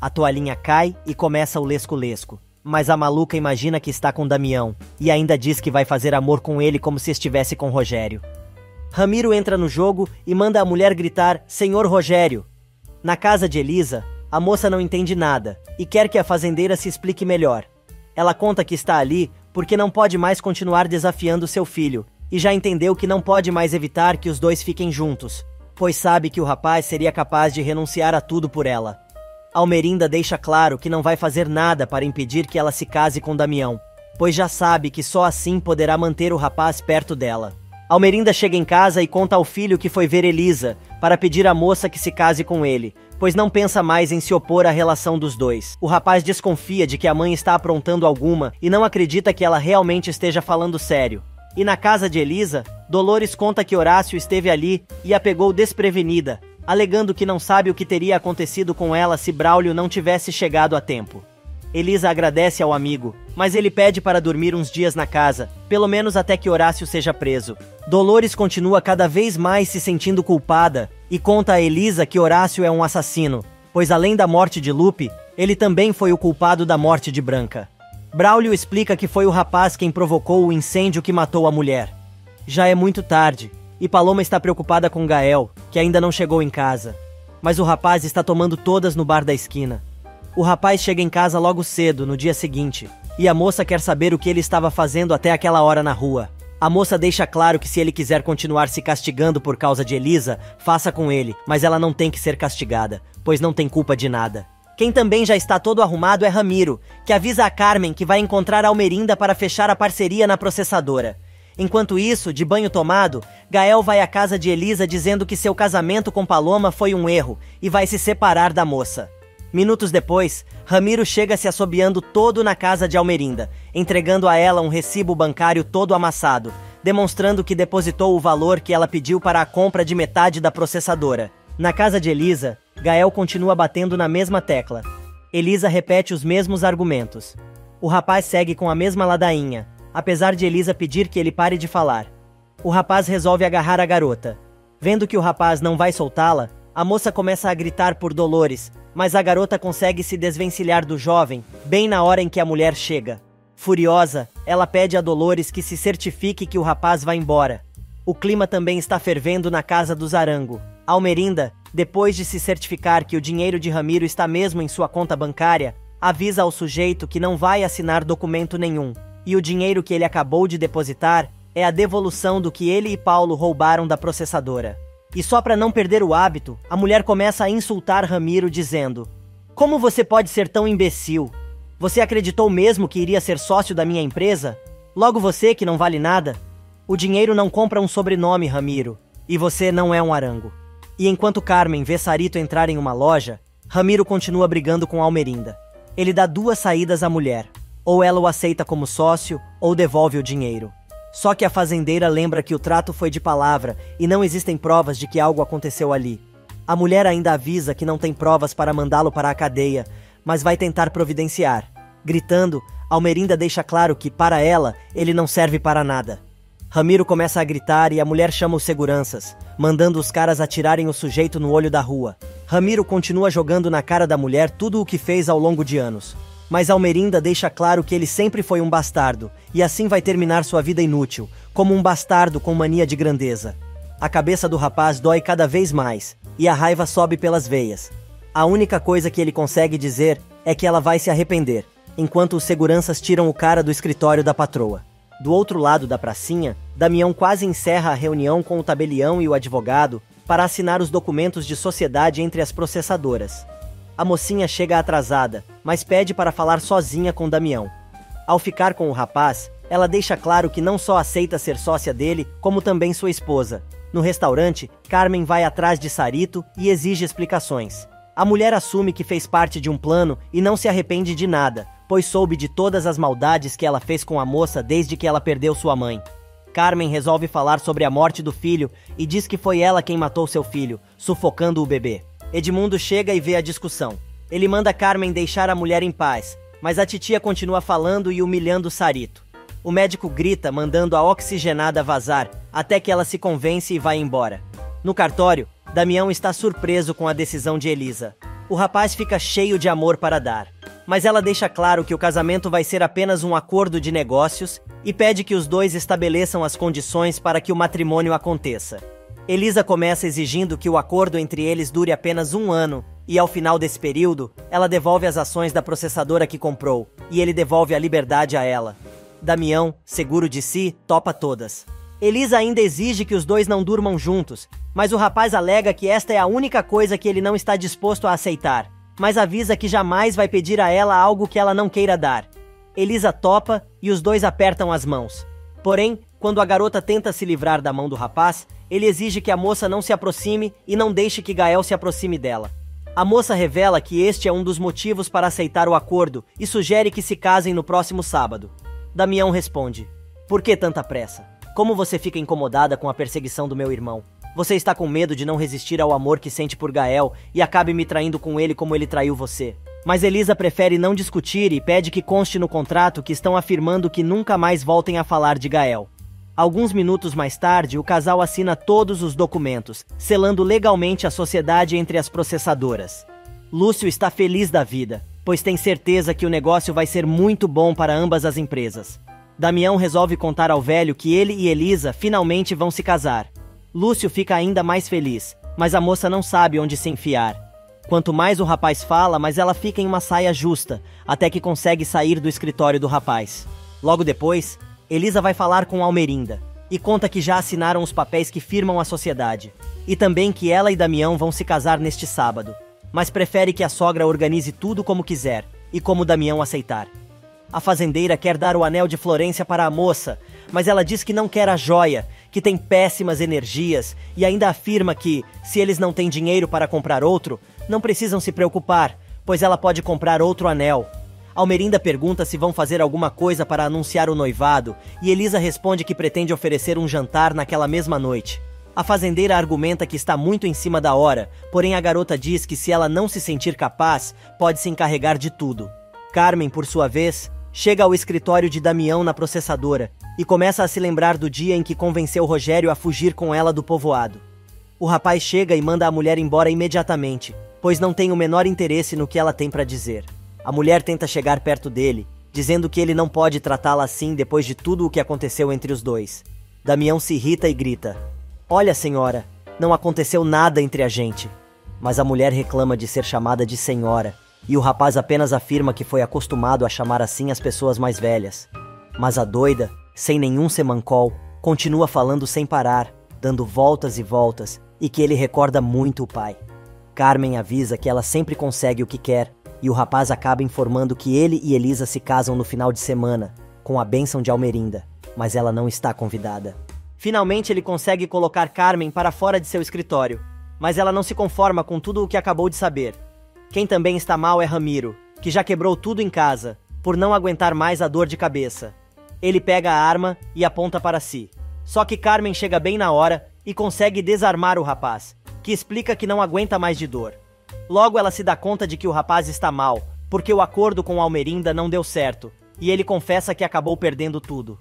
Speaker 1: A toalhinha cai e começa o lesco-lesco. Mas a maluca imagina que está com Damião, e ainda diz que vai fazer amor com ele como se estivesse com Rogério. Ramiro entra no jogo e manda a mulher gritar, Senhor Rogério. Na casa de Elisa, a moça não entende nada, e quer que a fazendeira se explique melhor. Ela conta que está ali porque não pode mais continuar desafiando seu filho, e já entendeu que não pode mais evitar que os dois fiquem juntos, pois sabe que o rapaz seria capaz de renunciar a tudo por ela. Almerinda deixa claro que não vai fazer nada para impedir que ela se case com Damião, pois já sabe que só assim poderá manter o rapaz perto dela. Almerinda chega em casa e conta ao filho que foi ver Elisa, para pedir à moça que se case com ele, pois não pensa mais em se opor à relação dos dois. O rapaz desconfia de que a mãe está aprontando alguma e não acredita que ela realmente esteja falando sério. E na casa de Elisa, Dolores conta que Horácio esteve ali e a pegou desprevenida, alegando que não sabe o que teria acontecido com ela se Braulio não tivesse chegado a tempo. Elisa agradece ao amigo, mas ele pede para dormir uns dias na casa, pelo menos até que Horácio seja preso. Dolores continua cada vez mais se sentindo culpada e conta a Elisa que Horácio é um assassino, pois além da morte de Lupe, ele também foi o culpado da morte de Branca. Braulio explica que foi o rapaz quem provocou o incêndio que matou a mulher. Já é muito tarde, e Paloma está preocupada com Gael, que ainda não chegou em casa. Mas o rapaz está tomando todas no bar da esquina. O rapaz chega em casa logo cedo, no dia seguinte, e a moça quer saber o que ele estava fazendo até aquela hora na rua. A moça deixa claro que se ele quiser continuar se castigando por causa de Elisa, faça com ele, mas ela não tem que ser castigada, pois não tem culpa de nada. Quem também já está todo arrumado é Ramiro, que avisa a Carmen que vai encontrar Almerinda para fechar a parceria na processadora. Enquanto isso, de banho tomado, Gael vai à casa de Elisa dizendo que seu casamento com Paloma foi um erro e vai se separar da moça. Minutos depois, Ramiro chega se assobiando todo na casa de Almerinda, entregando a ela um recibo bancário todo amassado, demonstrando que depositou o valor que ela pediu para a compra de metade da processadora. Na casa de Elisa, Gael continua batendo na mesma tecla. Elisa repete os mesmos argumentos. O rapaz segue com a mesma ladainha, apesar de Elisa pedir que ele pare de falar. O rapaz resolve agarrar a garota. Vendo que o rapaz não vai soltá-la, a moça começa a gritar por Dolores, mas a garota consegue se desvencilhar do jovem, bem na hora em que a mulher chega. Furiosa, ela pede a Dolores que se certifique que o rapaz vai embora. O clima também está fervendo na casa do Zarango. Almerinda, depois de se certificar que o dinheiro de Ramiro está mesmo em sua conta bancária, avisa ao sujeito que não vai assinar documento nenhum, e o dinheiro que ele acabou de depositar é a devolução do que ele e Paulo roubaram da processadora. E só para não perder o hábito, a mulher começa a insultar Ramiro dizendo: "Como você pode ser tão imbecil? Você acreditou mesmo que iria ser sócio da minha empresa? Logo você que não vale nada? O dinheiro não compra um sobrenome, Ramiro, e você não é um Arango." E enquanto Carmen vê Sarito entrar em uma loja, Ramiro continua brigando com Almerinda. Ele dá duas saídas à mulher: ou ela o aceita como sócio, ou devolve o dinheiro. Só que a fazendeira lembra que o trato foi de palavra e não existem provas de que algo aconteceu ali. A mulher ainda avisa que não tem provas para mandá-lo para a cadeia, mas vai tentar providenciar. Gritando, Almerinda deixa claro que, para ela, ele não serve para nada. Ramiro começa a gritar e a mulher chama os seguranças, mandando os caras atirarem o sujeito no olho da rua. Ramiro continua jogando na cara da mulher tudo o que fez ao longo de anos. Mas Almerinda deixa claro que ele sempre foi um bastardo, e assim vai terminar sua vida inútil, como um bastardo com mania de grandeza. A cabeça do rapaz dói cada vez mais, e a raiva sobe pelas veias. A única coisa que ele consegue dizer é que ela vai se arrepender, enquanto os seguranças tiram o cara do escritório da patroa. Do outro lado da pracinha, Damião quase encerra a reunião com o tabelião e o advogado para assinar os documentos de sociedade entre as processadoras. A mocinha chega atrasada, mas pede para falar sozinha com Damião. Ao ficar com o rapaz, ela deixa claro que não só aceita ser sócia dele, como também sua esposa. No restaurante, Carmen vai atrás de Sarito e exige explicações. A mulher assume que fez parte de um plano e não se arrepende de nada, pois soube de todas as maldades que ela fez com a moça desde que ela perdeu sua mãe. Carmen resolve falar sobre a morte do filho e diz que foi ela quem matou seu filho, sufocando o bebê. Edmundo chega e vê a discussão. Ele manda Carmen deixar a mulher em paz, mas a titia continua falando e humilhando Sarito. O médico grita, mandando a oxigenada vazar, até que ela se convence e vai embora. No cartório, Damião está surpreso com a decisão de Elisa. O rapaz fica cheio de amor para dar, mas ela deixa claro que o casamento vai ser apenas um acordo de negócios e pede que os dois estabeleçam as condições para que o matrimônio aconteça. Elisa começa exigindo que o acordo entre eles dure apenas 1 ano, e ao final desse período, ela devolve as ações da processadora que comprou, e ele devolve a liberdade a ela. Damião, seguro de si, topa todas. Elisa ainda exige que os dois não durmam juntos, mas o rapaz alega que esta é a única coisa que ele não está disposto a aceitar, mas avisa que jamais vai pedir a ela algo que ela não queira dar. Elisa topa e os dois apertam as mãos. Porém, quando a garota tenta se livrar da mão do rapaz, ele exige que a moça não se aproxime e não deixe que Gael se aproxime dela. A moça revela que este é um dos motivos para aceitar o acordo e sugere que se casem no próximo sábado. Damião responde: "Por que tanta pressa? Como você fica incomodada com a perseguição do meu irmão? Você está com medo de não resistir ao amor que sente por Gael e acabe me traindo com ele como ele traiu você." Mas Elisa prefere não discutir e pede que conste no contrato que estão afirmando que nunca mais voltem a falar de Gael. Alguns minutos mais tarde, o casal assina todos os documentos, selando legalmente a sociedade entre as processadoras. Lúcio está feliz da vida, pois tem certeza que o negócio vai ser muito bom para ambas as empresas. Damião resolve contar ao velho que ele e Elisa finalmente vão se casar. Lúcio fica ainda mais feliz, mas a moça não sabe onde se enfiar. Quanto mais o rapaz fala, mais ela fica em uma saia justa, até que consegue sair do escritório do rapaz. Logo depois, Elisa vai falar com Almerinda e conta que já assinaram os papéis que firmam a sociedade, e também que ela e Damião vão se casar neste sábado, mas prefere que a sogra organize tudo como quiser e como Damião aceitar. A fazendeira quer dar o anel de Florência para a moça, mas ela diz que não quer a joia, que tem péssimas energias, e ainda afirma que, se eles não têm dinheiro para comprar outro, não precisam se preocupar, pois ela pode comprar outro anel. Almerinda pergunta se vão fazer alguma coisa para anunciar o noivado, e Elisa responde que pretende oferecer um jantar naquela mesma noite. A fazendeira argumenta que está muito em cima da hora, porém a garota diz que se ela não se sentir capaz, pode se encarregar de tudo. Carmen, por sua vez, chega ao escritório de Damião na processadora e começa a se lembrar do dia em que convenceu Rogério a fugir com ela do povoado. O rapaz chega e manda a mulher embora imediatamente, pois não tem o menor interesse no que ela tem para dizer. A mulher tenta chegar perto dele, dizendo que ele não pode tratá-la assim depois de tudo o que aconteceu entre os dois. Damião se irrita e grita: "Olha, senhora, não aconteceu nada entre a gente." Mas a mulher reclama de ser chamada de senhora, e o rapaz apenas afirma que foi acostumado a chamar assim as pessoas mais velhas. Mas a doida, sem nenhum semancol, continua falando sem parar, dando voltas e voltas, e que ele recorda muito o pai. Carmen avisa que ela sempre consegue o que quer, e o rapaz acaba informando que ele e Elisa se casam no final de semana, com a bênção de Almerinda, mas ela não está convidada. Finalmente ele consegue colocar Carmen para fora de seu escritório, mas ela não se conforma com tudo o que acabou de saber. Quem também está mal é Ramiro, que já quebrou tudo em casa, por não aguentar mais a dor de cabeça. Ele pega a arma e aponta para si. Só que Carmen chega bem na hora e consegue desarmar o rapaz, que explica que não aguenta mais de dor. Logo ela se dá conta de que o rapaz está mal, porque o acordo com Almerinda não deu certo, e ele confessa que acabou perdendo tudo.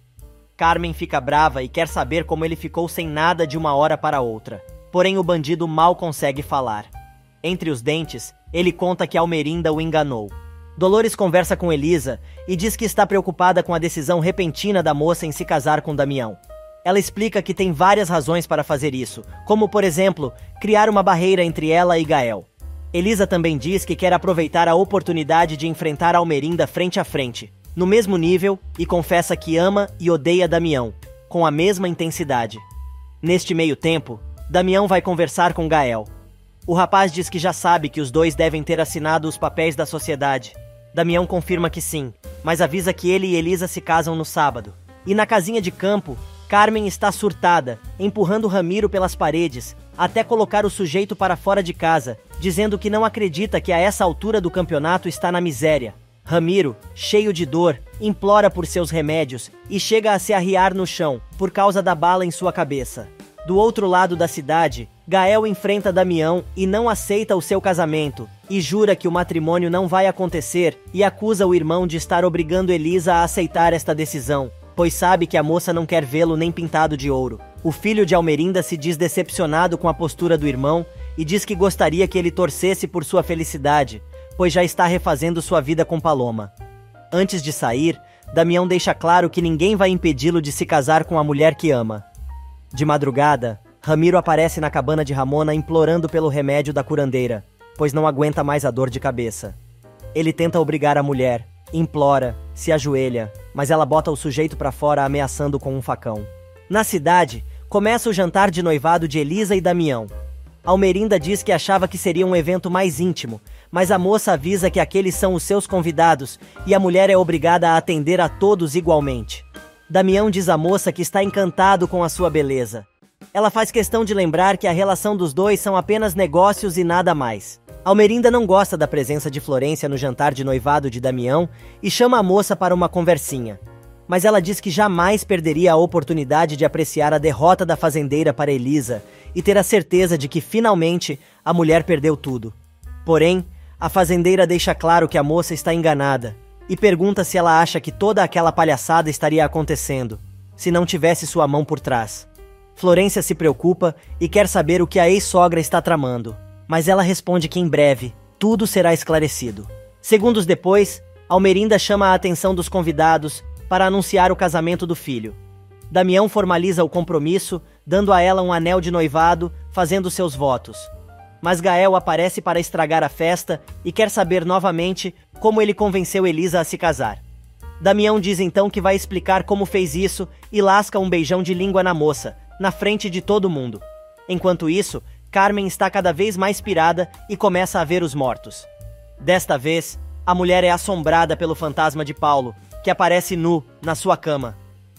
Speaker 1: Carmen fica brava e quer saber como ele ficou sem nada de uma hora para outra. Porém, o bandido mal consegue falar. Entre os dentes, ele conta que Almerinda o enganou. Dolores conversa com Elisa e diz que está preocupada com a decisão repentina da moça em se casar com Damião. Ela explica que tem várias razões para fazer isso, como, por exemplo, criar uma barreira entre ela e Gael. Elisa também diz que quer aproveitar a oportunidade de enfrentar Almerinda frente a frente, no mesmo nível, e confessa que ama e odeia Damião, com a mesma intensidade. Neste meio tempo, Damião vai conversar com Gael. O rapaz diz que já sabe que os dois devem ter assinado os papéis da sociedade. Damião confirma que sim, mas avisa que ele e Elisa se casam no sábado. E na casinha de campo, Carmen está surtada, empurrando Ramiro pelas paredes, até colocar o sujeito para fora de casa, dizendo que não acredita que a essa altura do campeonato está na miséria. Ramiro, cheio de dor, implora por seus remédios e chega a se arriar no chão, por causa da bala em sua cabeça. Do outro lado da cidade, Gael enfrenta Damião e não aceita o seu casamento, e jura que o matrimônio não vai acontecer e acusa o irmão de estar obrigando Elisa a aceitar esta decisão, pois sabe que a moça não quer vê-lo nem pintado de ouro. O filho de Almerinda se diz decepcionado com a postura do irmão e diz que gostaria que ele torcesse por sua felicidade, pois já está refazendo sua vida com Paloma. Antes de sair, Damião deixa claro que ninguém vai impedi-lo de se casar com a mulher que ama. De madrugada, Ramiro aparece na cabana de Ramona implorando pelo remédio da curandeira, pois não aguenta mais a dor de cabeça. Ele tenta obrigar a mulher, implora, se ajoelha, mas ela bota o sujeito pra fora ameaçando com um facão. Na cidade, começa o jantar de noivado de Elisa e Damião. Almerinda diz que achava que seria um evento mais íntimo, mas a moça avisa que aqueles são os seus convidados e a mulher é obrigada a atender a todos igualmente. Damião diz à moça que está encantado com a sua beleza. Ela faz questão de lembrar que a relação dos dois são apenas negócios e nada mais. Almerinda não gosta da presença de Florência no jantar de noivado de Damião e chama a moça para uma conversinha. Mas ela diz que jamais perderia a oportunidade de apreciar a derrota da fazendeira para Elisa e ter a certeza de que finalmente a mulher perdeu tudo. Porém, a fazendeira deixa claro que a moça está enganada e pergunta se ela acha que toda aquela palhaçada estaria acontecendo, se não tivesse sua mão por trás. Florência se preocupa e quer saber o que a ex-sogra está tramando, mas ela responde que em breve tudo será esclarecido. Segundos depois, Almerinda chama a atenção dos convidados para anunciar o casamento do filho. Damião formaliza o compromisso, dando a ela um anel de noivado, fazendo seus votos. Mas Gael aparece para estragar a festa e quer saber novamente como ele convenceu Elisa a se casar. Damião diz então que vai explicar como fez isso e lasca um beijão de língua na moça, na frente de todo mundo. Enquanto isso, Carmen está cada vez mais pirada e começa a ver os mortos. Desta vez, a mulher é assombrada pelo fantasma de Paulo, que aparece nu na sua cama.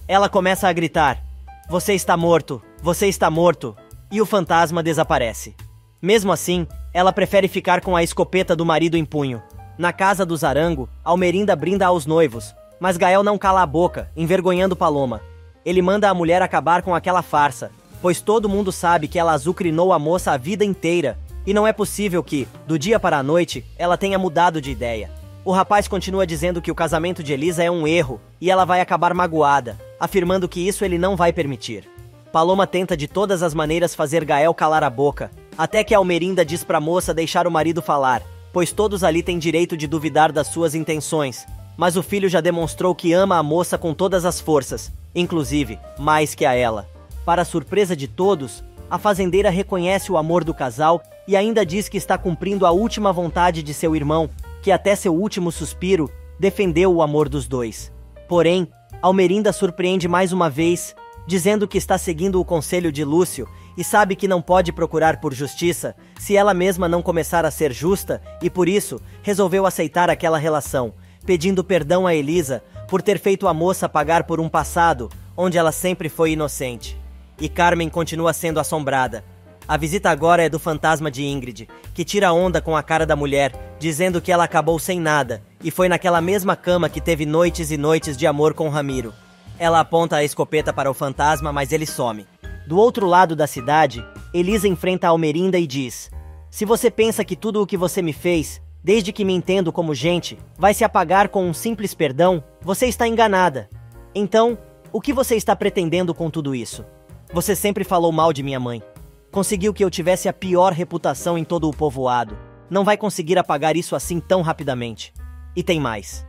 Speaker 1: Ela começa a gritar: "Você está morto! Você está morto!" E o fantasma desaparece. Mesmo assim, ela prefere ficar com a escopeta do marido em punho. Na casa do Zarango, Almerinda brinda aos noivos, mas Gael não cala a boca, envergonhando Paloma. Ele manda a mulher acabar com aquela farsa, pois todo mundo sabe que ela azucrinou a moça a vida inteira, e não é possível que, do dia para a noite, ela tenha mudado de ideia. O rapaz continua dizendo que o casamento de Elisa é um erro, e ela vai acabar magoada, afirmando que isso ele não vai permitir. Paloma tenta de todas as maneiras fazer Gael calar a boca, até que Almerinda diz pra moça deixar o marido falar, pois todos ali têm direito de duvidar das suas intenções, mas o filho já demonstrou que ama a moça com todas as forças, inclusive mais que a ela. Para surpresa de todos, a fazendeira reconhece o amor do casal e ainda diz que está cumprindo a última vontade de seu irmão, que até seu último suspiro defendeu o amor dos dois. Porém, Almerinda surpreende mais uma vez, dizendo que está seguindo o conselho de Lúcio e sabe que não pode procurar por justiça se ela mesma não começar a ser justa e por isso resolveu aceitar aquela relação, pedindo perdão a Elisa por ter feito a moça pagar por um passado onde ela sempre foi inocente. E Carmen continua sendo assombrada. A visita agora é do fantasma de Ingrid, que tira onda com a cara da mulher, dizendo que ela acabou sem nada e foi naquela mesma cama que teve noites e noites de amor com Ramiro. Ela aponta a escopeta para o fantasma, mas ele some. Do outro lado da cidade, Elisa enfrenta Almerinda e diz: "Se você pensa que tudo o que você me fez, desde que me entendo como gente, vai se apagar com um simples perdão, você está enganada. Então, O que você está pretendendo com tudo isso? Você sempre falou mal de minha mãe. Conseguiu que eu tivesse a pior reputação em todo o povoado. Não vai conseguir apagar isso assim tão rapidamente. E tem mais.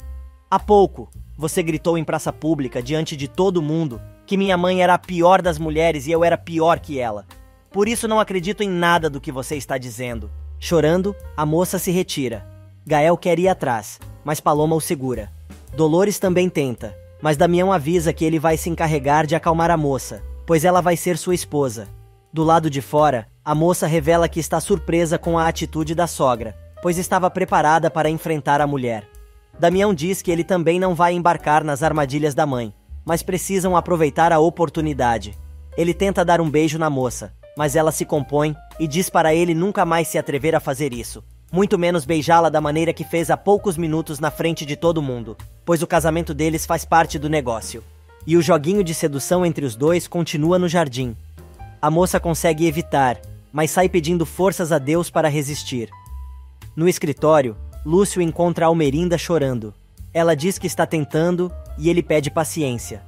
Speaker 1: Há pouco, você gritou em praça pública, diante de todo mundo, que minha mãe era a pior das mulheres e eu era pior que ela. Por isso não acredito em nada do que você está dizendo. Chorando, a moça se retira. Gael quer ir atrás, mas Paloma o segura. Dolores também tenta, mas Damião avisa que ele vai se encarregar de acalmar a moça, pois ela vai ser sua esposa. Do lado de fora, a moça revela que está surpresa com a atitude da sogra, pois estava preparada para enfrentar a mulher. Damião diz que ele também não vai embarcar nas armadilhas da mãe, mas precisam aproveitar a oportunidade. Ele tenta dar um beijo na moça, mas ela se compõe e diz para ele nunca mais se atrever a fazer isso, muito menos beijá-la da maneira que fez há poucos minutos na frente de todo mundo, pois o casamento deles faz parte do negócio. E o joguinho de sedução entre os dois continua no jardim. A moça consegue evitar, mas sai pedindo forças a Deus para resistir. No escritório, Lúcio encontra Almerinda chorando. Ela diz que está tentando e ele pede paciência.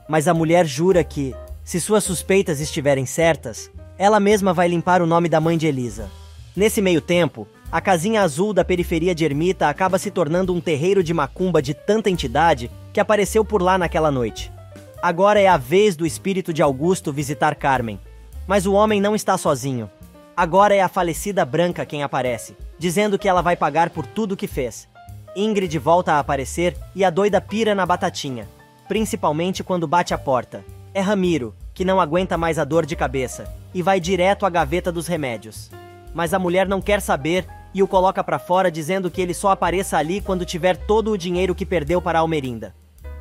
Speaker 1: Mas a mulher jura que, se suas suspeitas estiverem certas, ela mesma vai limpar o nome da mãe de Elisa. Nesse meio tempo, a casinha azul da periferia de Ermita acaba se tornando um terreiro de macumba de tanta entidade que apareceu por lá naquela noite. Agora é a vez do espírito de Augusto visitar Carmen. Mas o homem não está sozinho. Agora é a falecida Branca quem aparece, dizendo que ela vai pagar por tudo que fez. Ingrid volta a aparecer e a doida pira na batatinha, principalmente quando bate a porta. É Ramiro, que não aguenta mais a dor de cabeça, e vai direto à gaveta dos remédios. Mas a mulher não quer saber e o coloca pra fora dizendo que ele só apareça ali quando tiver todo o dinheiro que perdeu para Almerinda.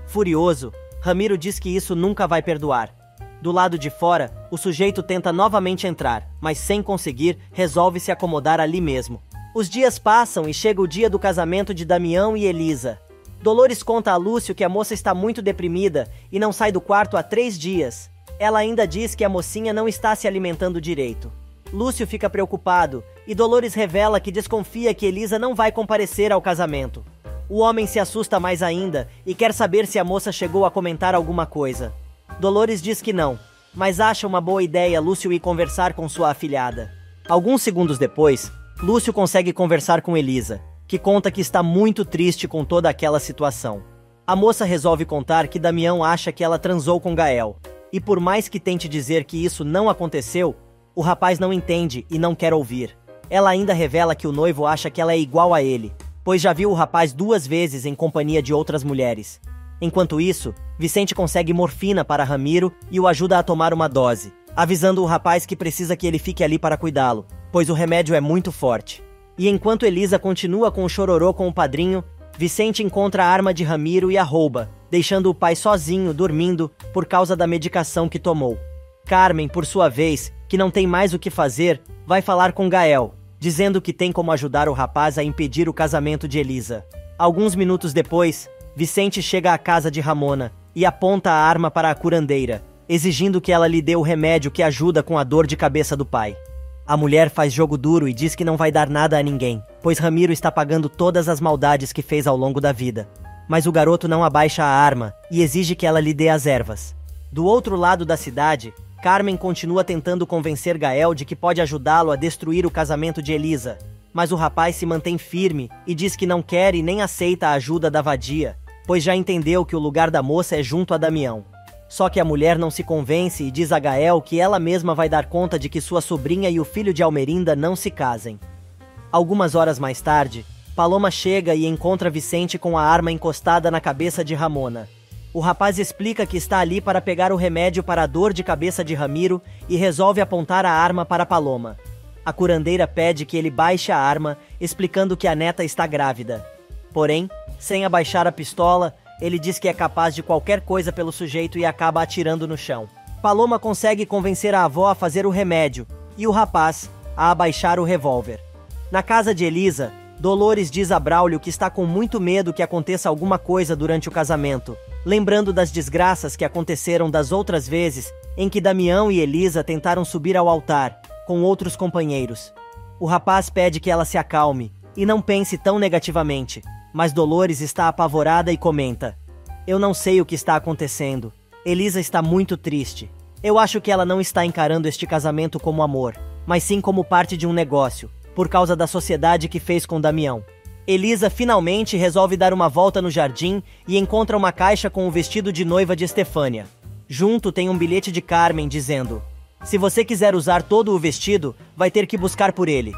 Speaker 1: Furioso, Ramiro diz que isso nunca vai perdoar. Do lado de fora, o sujeito tenta novamente entrar, mas sem conseguir, resolve se acomodar ali mesmo. Os dias passam e chega o dia do casamento de Damião e Elisa. Dolores conta a Lúcio que a moça está muito deprimida e não sai do quarto há 3 dias. Ela ainda diz que a mocinha não está se alimentando direito. Lúcio fica preocupado e Dolores revela que desconfia que Elisa não vai comparecer ao casamento. O homem se assusta mais ainda e quer saber se a moça chegou a comentar alguma coisa. Dolores diz que não, mas acha uma boa ideia Lúcio ir conversar com sua afilhada. Alguns segundos depois, Lúcio consegue conversar com Elisa, que conta que está muito triste com toda aquela situação. A moça resolve contar que Damião acha que ela transou com Gael, e por mais que tente dizer que isso não aconteceu, o rapaz não entende e não quer ouvir. Ela ainda revela que o noivo acha que ela é igual a ele, pois já viu o rapaz 2 vezes em companhia de outras mulheres. Enquanto isso, Vicente consegue morfina para Ramiro e o ajuda a tomar uma dose, avisando o rapaz que precisa que ele fique ali para cuidá-lo, pois o remédio é muito forte. E enquanto Elisa continua com o chororô com o padrinho, Vicente encontra a arma de Ramiro e a rouba, deixando o pai sozinho, dormindo, por causa da medicação que tomou. Carmen, por sua vez, que não tem mais o que fazer, vai falar com Gael, dizendo que tem como ajudar o rapaz a impedir o casamento de Elisa. Alguns minutos depois, Vicente chega à casa de Ramona e aponta a arma para a curandeira, exigindo que ela lhe dê o remédio que ajuda com a dor de cabeça do pai. A mulher faz jogo duro e diz que não vai dar nada a ninguém, pois Ramiro está pagando todas as maldades que fez ao longo da vida. Mas o garoto não abaixa a arma e exige que ela lhe dê as ervas. Do outro lado da cidade, Carmen continua tentando convencer Gael de que pode ajudá-lo a destruir o casamento de Elisa, mas o rapaz se mantém firme e diz que não quer e nem aceita a ajuda da vadia, pois já entendeu que o lugar da moça é junto a Damião. Só que a mulher não se convence e diz a Gael que ela mesma vai dar conta de que sua sobrinha e o filho de Almerinda não se casem. Algumas horas mais tarde, Paloma chega e encontra Vicente com a arma encostada na cabeça de Ramona. O rapaz explica que está ali para pegar o remédio para a dor de cabeça de Ramiro e resolve apontar a arma para Paloma. A curandeira pede que ele baixe a arma, explicando que a neta está grávida. Porém, sem abaixar a pistola, ele diz que é capaz de qualquer coisa pelo sujeito e acaba atirando no chão. Paloma consegue convencer a avó a fazer o remédio e o rapaz a abaixar o revólver. Na casa de Elisa, Dolores diz a Braulio que está com muito medo que aconteça alguma coisa durante o casamento, lembrando das desgraças que aconteceram das outras vezes em que Damião e Elisa tentaram subir ao altar com outros companheiros. O rapaz pede que ela se acalme e não pense tão negativamente, mas Dolores está apavorada e comenta: "Eu não sei o que está acontecendo. Elisa está muito triste. Eu acho que ela não está encarando este casamento como amor, mas sim como parte de um negócio, por causa da sociedade que fez com Damião. Elisa finalmente resolve dar uma volta no jardim e encontra uma caixa com o vestido de noiva de Estefânia. Junto tem um bilhete de Carmen dizendo: se você quiser usar todo o vestido, vai ter que buscar por ele.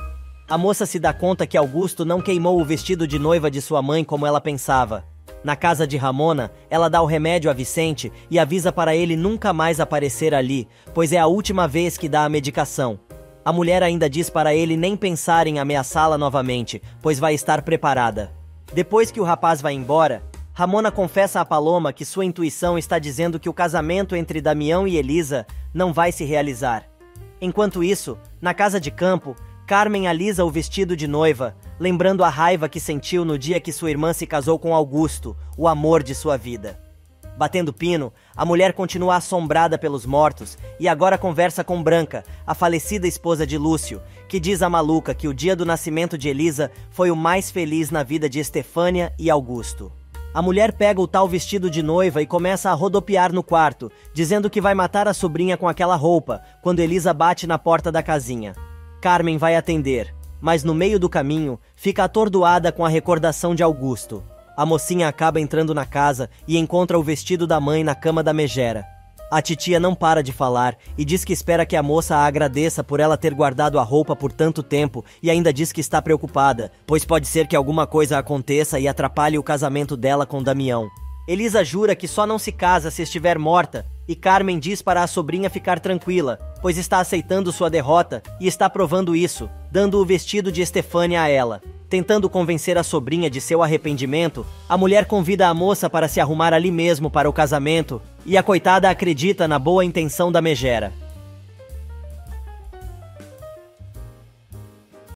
Speaker 1: A moça se dá conta que Augusto não queimou o vestido de noiva de sua mãe como ela pensava. Na casa de Ramona, ela dá o remédio a Vicente e avisa para ele nunca mais aparecer ali, pois é a última vez que dá a medicação. A mulher ainda diz para ele nem pensar em ameaçá-la novamente, pois vai estar preparada. Depois que o rapaz vai embora, Ramona confessa a Paloma que sua intuição está dizendo que o casamento entre Damião e Elisa não vai se realizar. Enquanto isso, na casa de campo, Carmen alisa o vestido de noiva, lembrando a raiva que sentiu no dia que sua irmã se casou com Augusto, o amor de sua vida. Batendo pino, a mulher continua assombrada pelos mortos e agora conversa com Branca, a falecida esposa de Lúcio, que diz à maluca que o dia do nascimento de Elisa foi o mais feliz na vida de Estefânia e Augusto. A mulher pega o tal vestido de noiva e começa a rodopiar no quarto, dizendo que vai matar a sobrinha com aquela roupa, quando Elisa bate na porta da casinha. Carmen vai atender, mas no meio do caminho, fica atordoada com a recordação de Augusto. A mocinha acaba entrando na casa e encontra o vestido da mãe na cama da megera. A titia não para de falar e diz que espera que a moça a agradeça por ela ter guardado a roupa por tanto tempo e ainda diz que está preocupada, pois pode ser que alguma coisa aconteça e atrapalhe o casamento dela com Damião. Elisa jura que só não se casa se estiver morta e Carmen diz para a sobrinha ficar tranquila, pois está aceitando sua derrota e está provando isso, dando o vestido de Estefânia a ela. Tentando convencer a sobrinha de seu arrependimento, a mulher convida a moça para se arrumar ali mesmo para o casamento, e a coitada acredita na boa intenção da megera.